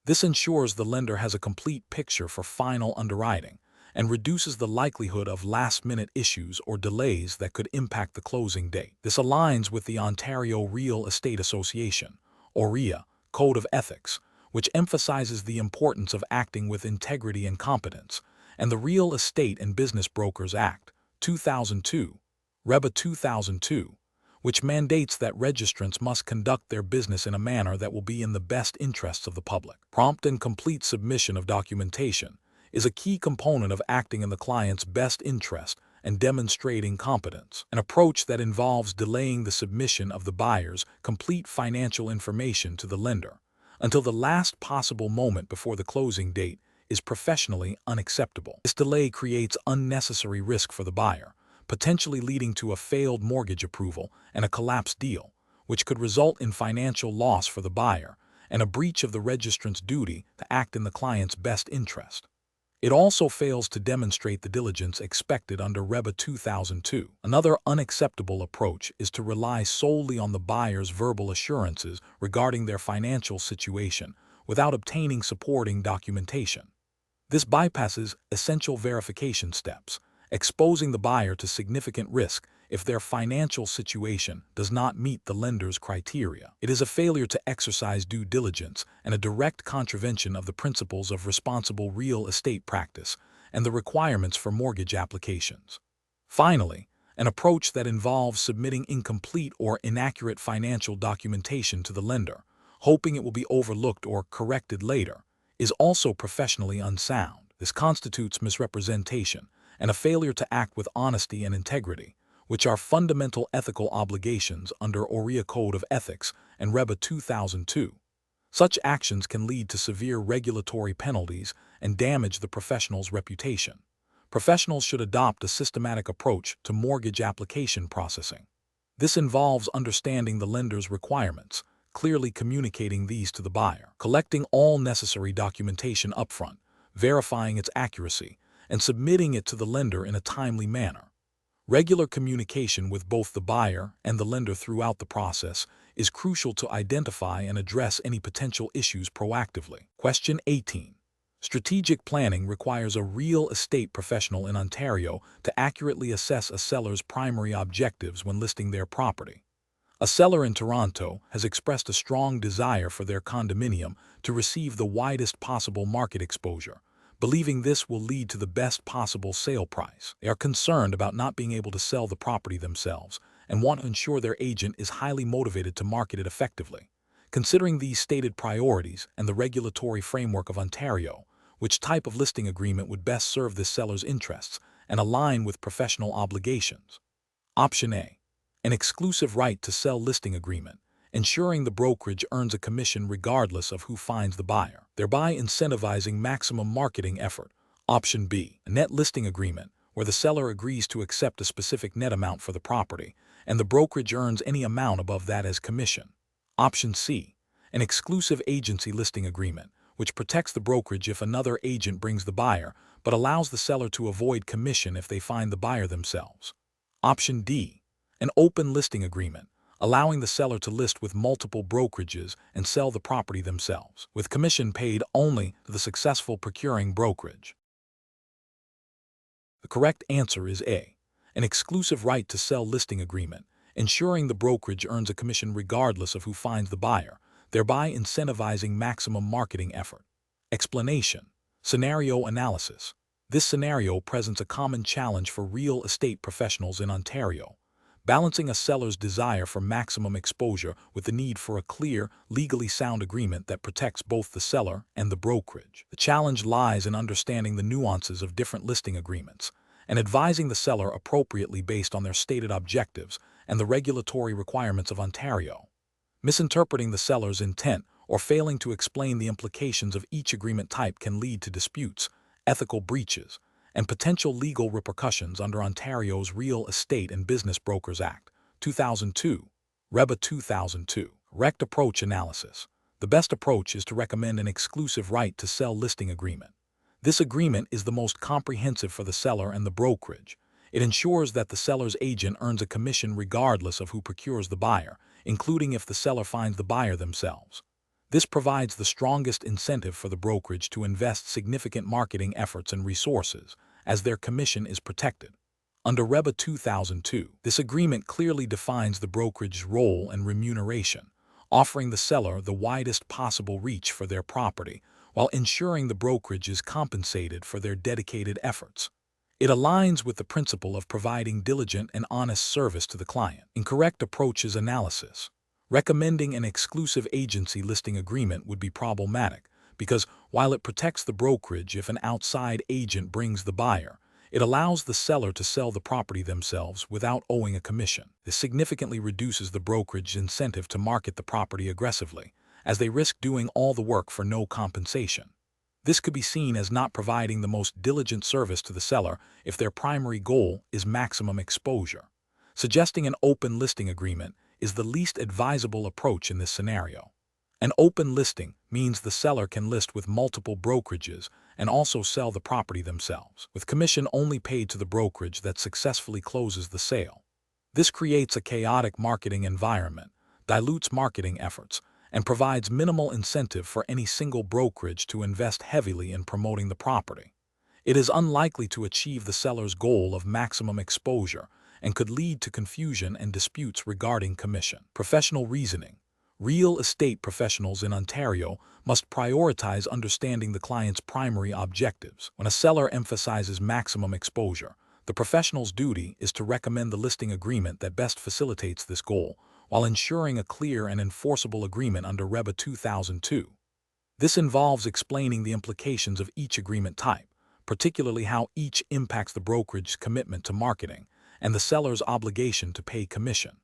This ensures the lender has a complete picture for final underwriting and reduces the likelihood of last-minute issues or delays that could impact the closing date. This aligns with the Ontario Real Estate Association, or REA, Code of Ethics, which emphasizes the importance of acting with integrity and competence, and the Real Estate and Business Brokers Act, 2002, REBA 2002, which mandates that registrants must conduct their business in a manner that will be in the best interests of the public. Prompt and complete submission of documentation is a key component of acting in the client's best interest and demonstrating competence. An approach that involves delaying the submission of the buyer's complete financial information to the lender until the last possible moment before the closing date is professionally unacceptable. This delay creates unnecessary risk for the buyer, potentially leading to a failed mortgage approval and a collapsed deal, which could result in financial loss for the buyer and a breach of the registrant's duty to act in the client's best interest. It also fails to demonstrate the diligence expected under REBA 2002. Another unacceptable approach is to rely solely on the buyer's verbal assurances regarding their financial situation without obtaining supporting documentation. This bypasses essential verification steps, exposing the buyer to significant risk if their financial situation does not meet the lender's criteria. It is a failure to exercise due diligence and a direct contravention of the principles of responsible real estate practice and the requirements for mortgage applications. Finally, an approach that involves submitting incomplete or inaccurate financial documentation to the lender, hoping it will be overlooked or corrected later, is also professionally unsound. This constitutes misrepresentation and a failure to act with honesty and integrity, which are fundamental ethical obligations under OREA Code of Ethics and REBA 2002. Such actions can lead to severe regulatory penalties and damage the professional's reputation. Professionals should adopt a systematic approach to mortgage application processing. This involves understanding the lender's requirements, clearly communicating these to the buyer, collecting all necessary documentation upfront, verifying its accuracy, and submitting it to the lender in a timely manner. Regular communication with both the buyer and the lender throughout the process is crucial to identify and address any potential issues proactively. Question 18. Strategic planning requires a real estate professional in Ontario to accurately assess a seller's primary objectives when listing their property. A seller in Toronto has expressed a strong desire for their condominium to receive the widest possible market exposure, believing this will lead to the best possible sale price. They are concerned about not being able to sell the property themselves and want to ensure their agent is highly motivated to market it effectively. Considering these stated priorities and the regulatory framework of Ontario, which type of listing agreement would best serve this seller's interests and align with professional obligations? Option A. An exclusive right to sell listing agreement, ensuring the brokerage earns a commission regardless of who finds the buyer, thereby incentivizing maximum marketing effort. Option B. A net listing agreement, where the seller agrees to accept a specific net amount for the property, and the brokerage earns any amount above that as commission. Option C. An exclusive agency listing agreement, which protects the brokerage if another agent brings the buyer, but allows the seller to avoid commission if they find the buyer themselves. Option D. An open listing agreement, allowing the seller to list with multiple brokerages and sell the property themselves, with commission paid only to the successful procuring brokerage. The correct answer is A. An exclusive right to sell listing agreement, ensuring the brokerage earns a commission regardless of who finds the buyer, thereby incentivizing maximum marketing effort. Explanation. Scenario analysis. This scenario presents a common challenge for real estate professionals in Ontario, balancing a seller's desire for maximum exposure with the need for a clear, legally sound agreement that protects both the seller and the brokerage. The challenge lies in understanding the nuances of different listing agreements and advising the seller appropriately based on their stated objectives and the regulatory requirements of Ontario. Misinterpreting the seller's intent or failing to explain the implications of each agreement type can lead to disputes, ethical breaches, and potential legal repercussions under Ontario's Real Estate and Business Brokers Act, 2002, REBA 2002. Correct approach analysis. The best approach is to recommend an exclusive right to sell listing agreement. This agreement is the most comprehensive for the seller and the brokerage. It ensures that the seller's agent earns a commission regardless of who procures the buyer, including if the seller finds the buyer themselves. This provides the strongest incentive for the brokerage to invest significant marketing efforts and resources, as their commission is protected. Under REBA 2002, this agreement clearly defines the brokerage's role and remuneration, offering the seller the widest possible reach for their property, while ensuring the brokerage is compensated for their dedicated efforts. It aligns with the principle of providing diligent and honest service to the client. Incorrect approaches analysis. Recommending an exclusive agency listing agreement would be problematic because, while it protects the brokerage if an outside agent brings the buyer, it allows the seller to sell the property themselves without owing a commission. This significantly reduces the brokerage's incentive to market the property aggressively, as they risk doing all the work for no compensation. This could be seen as not providing the most diligent service to the seller if their primary goal is maximum exposure. Suggesting an open listing agreement is the least advisable approach in this scenario. An open listing means the seller can list with multiple brokerages and also sell the property themselves, with commission only paid to the brokerage that successfully closes the sale. This creates a chaotic marketing environment, dilutes marketing efforts, and provides minimal incentive for any single brokerage to invest heavily in promoting the property. It is unlikely to achieve the seller's goal of maximum exposure and could lead to confusion and disputes regarding commission. Professional reasoning. Real estate professionals in Ontario must prioritize understanding the client's primary objectives. When a seller emphasizes maximum exposure, the professional's duty is to recommend the listing agreement that best facilitates this goal, while ensuring a clear and enforceable agreement under REBA 2002. This involves explaining the implications of each agreement type, particularly how each impacts the brokerage's commitment to marketing and the seller's obligation to pay commission.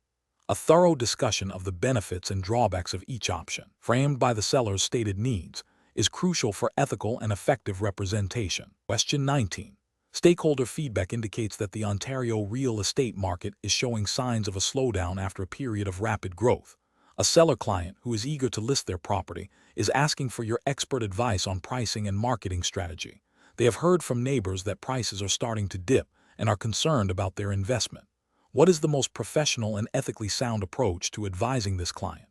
A thorough discussion of the benefits and drawbacks of each option, framed by the seller's stated needs, is crucial for ethical and effective representation. Question 19. Stakeholder feedback indicates that the Ontario real estate market is showing signs of a slowdown after a period of rapid growth. A seller client who is eager to list their property is asking for your expert advice on pricing and marketing strategy. They have heard from neighbors that prices are starting to dip and are concerned about their investment. What is the most professional and ethically sound approach to advising this client?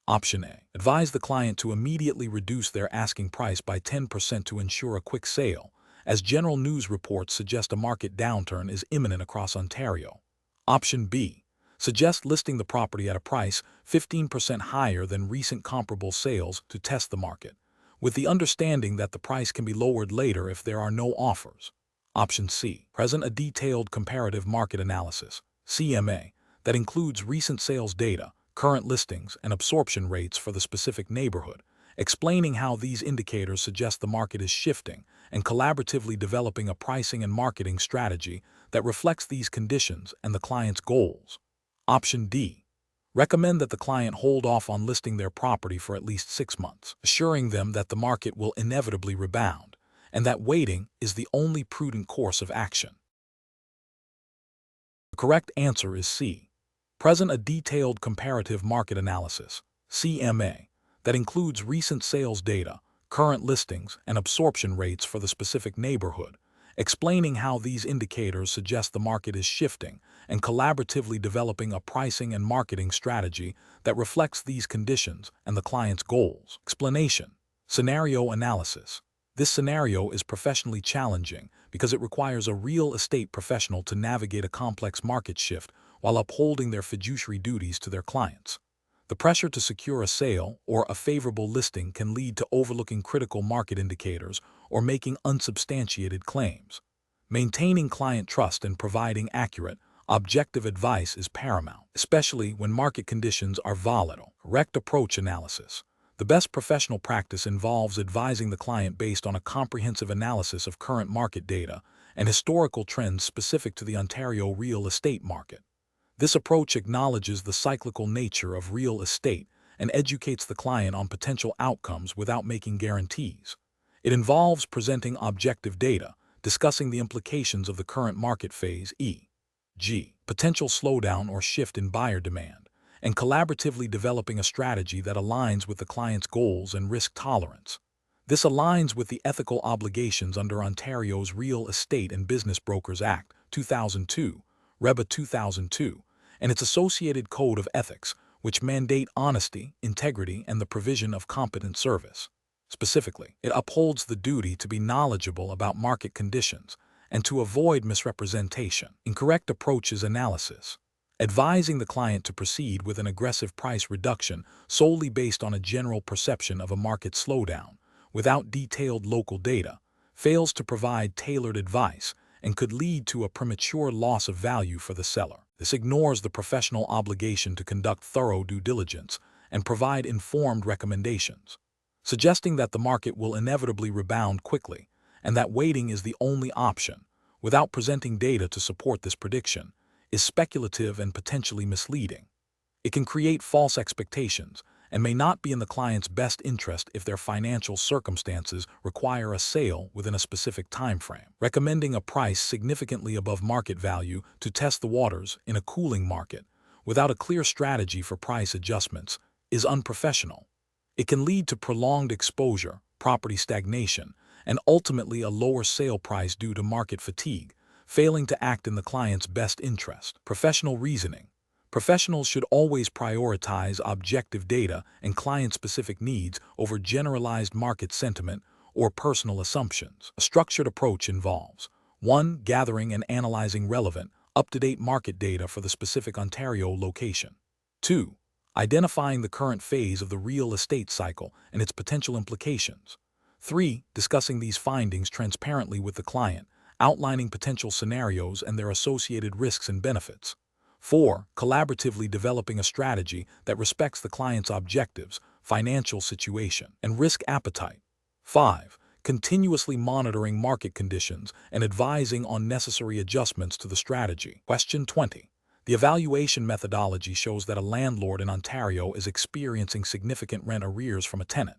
Option A. Advise the client to immediately reduce their asking price by 10% to ensure a quick sale, as general news reports suggest a market downturn is imminent across Ontario. Option B. Suggest listing the property at a price 15% higher than recent comparable sales to test the market, with the understanding that the price can be lowered later if there are no offers. Option C. Present a detailed comparative market analysis, CMA, that includes recent sales data, current listings, and absorption rates for the specific neighborhood, explaining how these indicators suggest the market is shifting, and collaboratively developing a pricing and marketing strategy that reflects these conditions and the client's goals. Option D. Recommend that the client hold off on listing their property for at least 6 months, assuring them that the market will inevitably rebound, and that waiting is the only prudent course of action. The correct answer is C. Present a detailed comparative market analysis, CMA, that includes recent sales data, current listings, and absorption rates for the specific neighborhood, explaining how these indicators suggest the market is shifting, and collaboratively developing a pricing and marketing strategy that reflects these conditions and the client's goals. Explanation. Scenario analysis. This scenario is professionally challenging because it requires a real estate professional to navigate a complex market shift while upholding their fiduciary duties to their clients. The pressure to secure a sale or a favorable listing can lead to overlooking critical market indicators or making unsubstantiated claims. Maintaining client trust and providing accurate, objective advice is paramount, especially when market conditions are volatile. Correct approach analysis. The best professional practice involves advising the client based on a comprehensive analysis of current market data and historical trends specific to the Ontario real estate market. This approach acknowledges the cyclical nature of real estate and educates the client on potential outcomes without making guarantees. It involves presenting objective data, discussing the implications of the current market phase, e.g., potential slowdown or shift in buyer demand, and collaboratively developing a strategy that aligns with the client's goals and risk tolerance. This aligns with the ethical obligations under Ontario's Real Estate and Business Brokers Act, 2002, REBA 2002, and its associated Code of Ethics, which mandate honesty, integrity, and the provision of competent service. Specifically, it upholds the duty to be knowledgeable about market conditions and to avoid misrepresentation. Incorrect approaches analysis. Advising the client to proceed with an aggressive price reduction solely based on a general perception of a market slowdown, without detailed local data, fails to provide tailored advice and could lead to a premature loss of value for the seller. This ignores the professional obligation to conduct thorough due diligence and provide informed recommendations. Suggesting that the market will inevitably rebound quickly and that waiting is the only option, without presenting data to support this prediction, is speculative and potentially misleading. It can create false expectations and may not be in the client's best interest if their financial circumstances require a sale within a specific time frame. Recommending a price significantly above market value to test the waters in a cooling market without a clear strategy for price adjustments is unprofessional. It can lead to prolonged exposure, property stagnation, and ultimately a lower sale price due to market fatigue, failing to act in the client's best interest. Professional reasoning. Professionals should always prioritize objective data and client-specific needs over generalized market sentiment or personal assumptions. A structured approach involves 1. Gathering and analyzing relevant, up-to-date market data for the specific Ontario location. 2. Identifying the current phase of the real estate cycle and its potential implications. 3. Discussing these findings transparently with the client, outlining potential scenarios and their associated risks and benefits. 4. Collaboratively developing a strategy that respects the client's objectives, financial situation, and risk appetite. 5. Continuously monitoring market conditions and advising on necessary adjustments to the strategy. Question 20. The evaluation methodology shows that a landlord in Ontario is experiencing significant rent arrears from a tenant.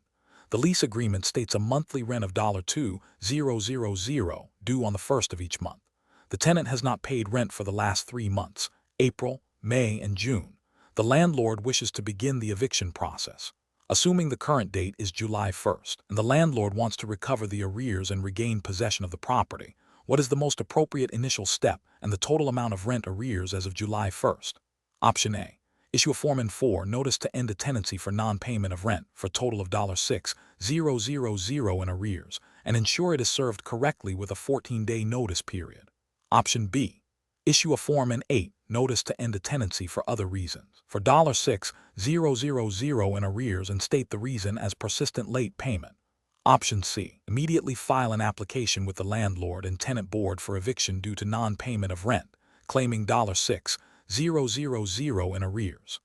The lease agreement states a monthly rent of $2,000 due on the first of each month. The tenant has not paid rent for the last 3 months, April, May, and June. The landlord wishes to begin the eviction process. Assuming the current date is July 1st, and the landlord wants to recover the arrears and regain possession of the property, what is the most appropriate initial step and the total amount of rent arrears as of July 1st? Option A. Issue a Form N-4 notice to end a tenancy for non-payment of rent for a total of $6,000 in arrears and ensure it is served correctly with a 14-day notice period. Option B. Issue a Form N-8 notice to end a tenancy for other reasons for $6,000 in arrears and state the reason as persistent late payment. Option C. Immediately file an application with the landlord and tenant board for eviction due to non-payment of rent, claiming $6,000 in arrears.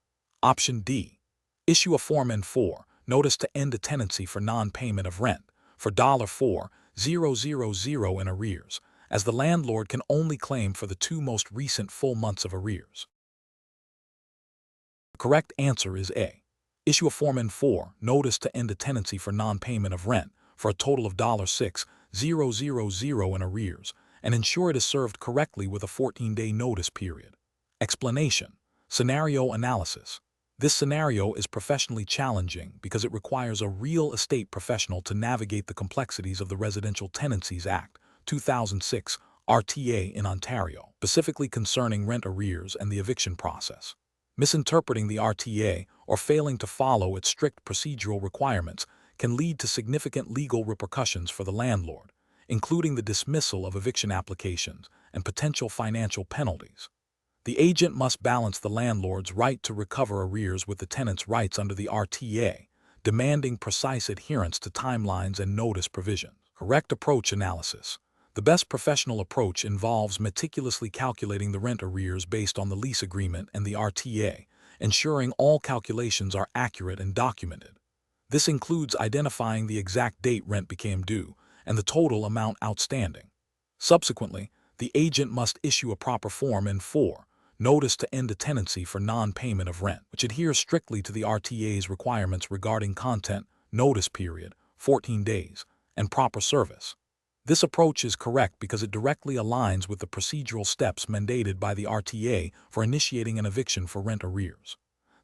Option D. Issue a Form N4, notice to end a tenancy for non-payment of rent, for $4,000 in arrears, as the landlord can only claim for the 2 most recent full months of arrears. The correct answer is A. Issue a Form N4, notice to end a tenancy for non-payment of rent, for a total of $6,000 in arrears, and ensure it is served correctly with a 14-day notice period. Explanation. Scenario analysis. This scenario is professionally challenging because it requires a real estate professional to navigate the complexities of the Residential Tenancies Act, 2006, RTA in Ontario, specifically concerning rent arrears and the eviction process. Misinterpreting the RTA or failing to follow its strict procedural requirements can lead to significant legal repercussions for the landlord, including the dismissal of eviction applications and potential financial penalties. The agent must balance the landlord's right to recover arrears with the tenant's rights under the RTA, demanding precise adherence to timelines and notice provisions. Correct approach analysis. The best professional approach involves meticulously calculating the rent arrears based on the lease agreement and the RTA, ensuring all calculations are accurate and documented. This includes identifying the exact date rent became due and the total amount outstanding. Subsequently, the agent must issue a proper Form N4, notice to end a tenancy for non-payment of rent, which adheres strictly to the RTA's requirements regarding content, notice period, 14 days, and proper service. This approach is correct because it directly aligns with the procedural steps mandated by the RTA for initiating an eviction for rent arrears.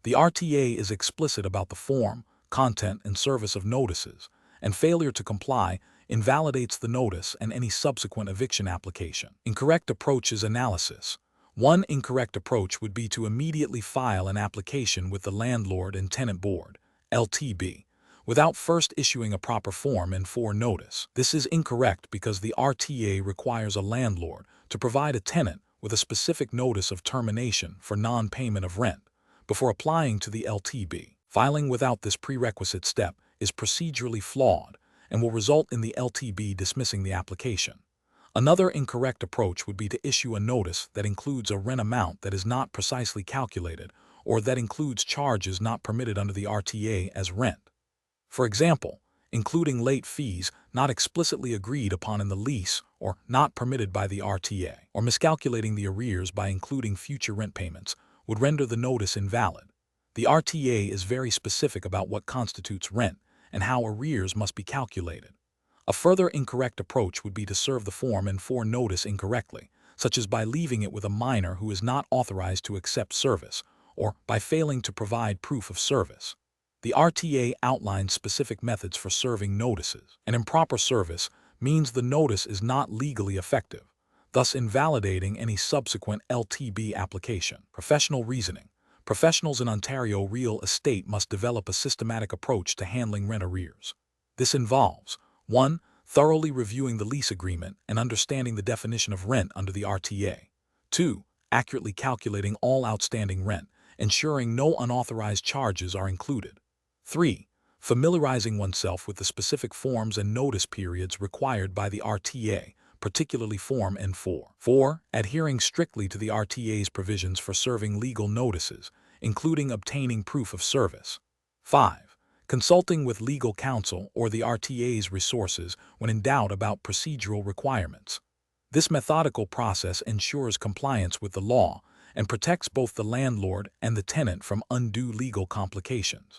The RTA is explicit about the form, content, and service of notices, and failure to comply invalidates the notice and any subsequent eviction application. Incorrect approach is analysis. One incorrect approach would be to immediately file an application with the Landlord and Tenant Board, LTB, without first issuing a proper Form N4 notice. This is incorrect because the RTA requires a landlord to provide a tenant with a specific notice of termination for non-payment of rent before applying to the LTB. Filing without this prerequisite step is procedurally flawed and will result in the LTB dismissing the application. Another incorrect approach would be to issue a notice that includes a rent amount that is not precisely calculated or that includes charges not permitted under the RTA as rent. For example, including late fees not explicitly agreed upon in the lease or not permitted by the RTA, or miscalculating the arrears by including future rent payments would render the notice invalid. The RTA is very specific about what constitutes rent and how arrears must be calculated. A further incorrect approach would be to serve the Form N4 notice incorrectly, such as by leaving it with a minor who is not authorized to accept service, or by failing to provide proof of service. The RTA outlines specific methods for serving notices. An improper service means the notice is not legally effective, thus invalidating any subsequent LTB application. Professional reasoning. Professionals in Ontario real estate must develop a systematic approach to handling rent arrears. This involves 1. Thoroughly reviewing the lease agreement and understanding the definition of rent under the RTA. 2. Accurately calculating all outstanding rent, ensuring no unauthorized charges are included. 3. Familiarizing oneself with the specific forms and notice periods required by the RTA, particularly Form N4. 4. Adhering strictly to the RTA's provisions for serving legal notices, including obtaining proof of service. 5. Consulting with legal counsel or the RTA's resources when in doubt about procedural requirements. This methodical process ensures compliance with the law and protects both the landlord and the tenant from undue legal complications.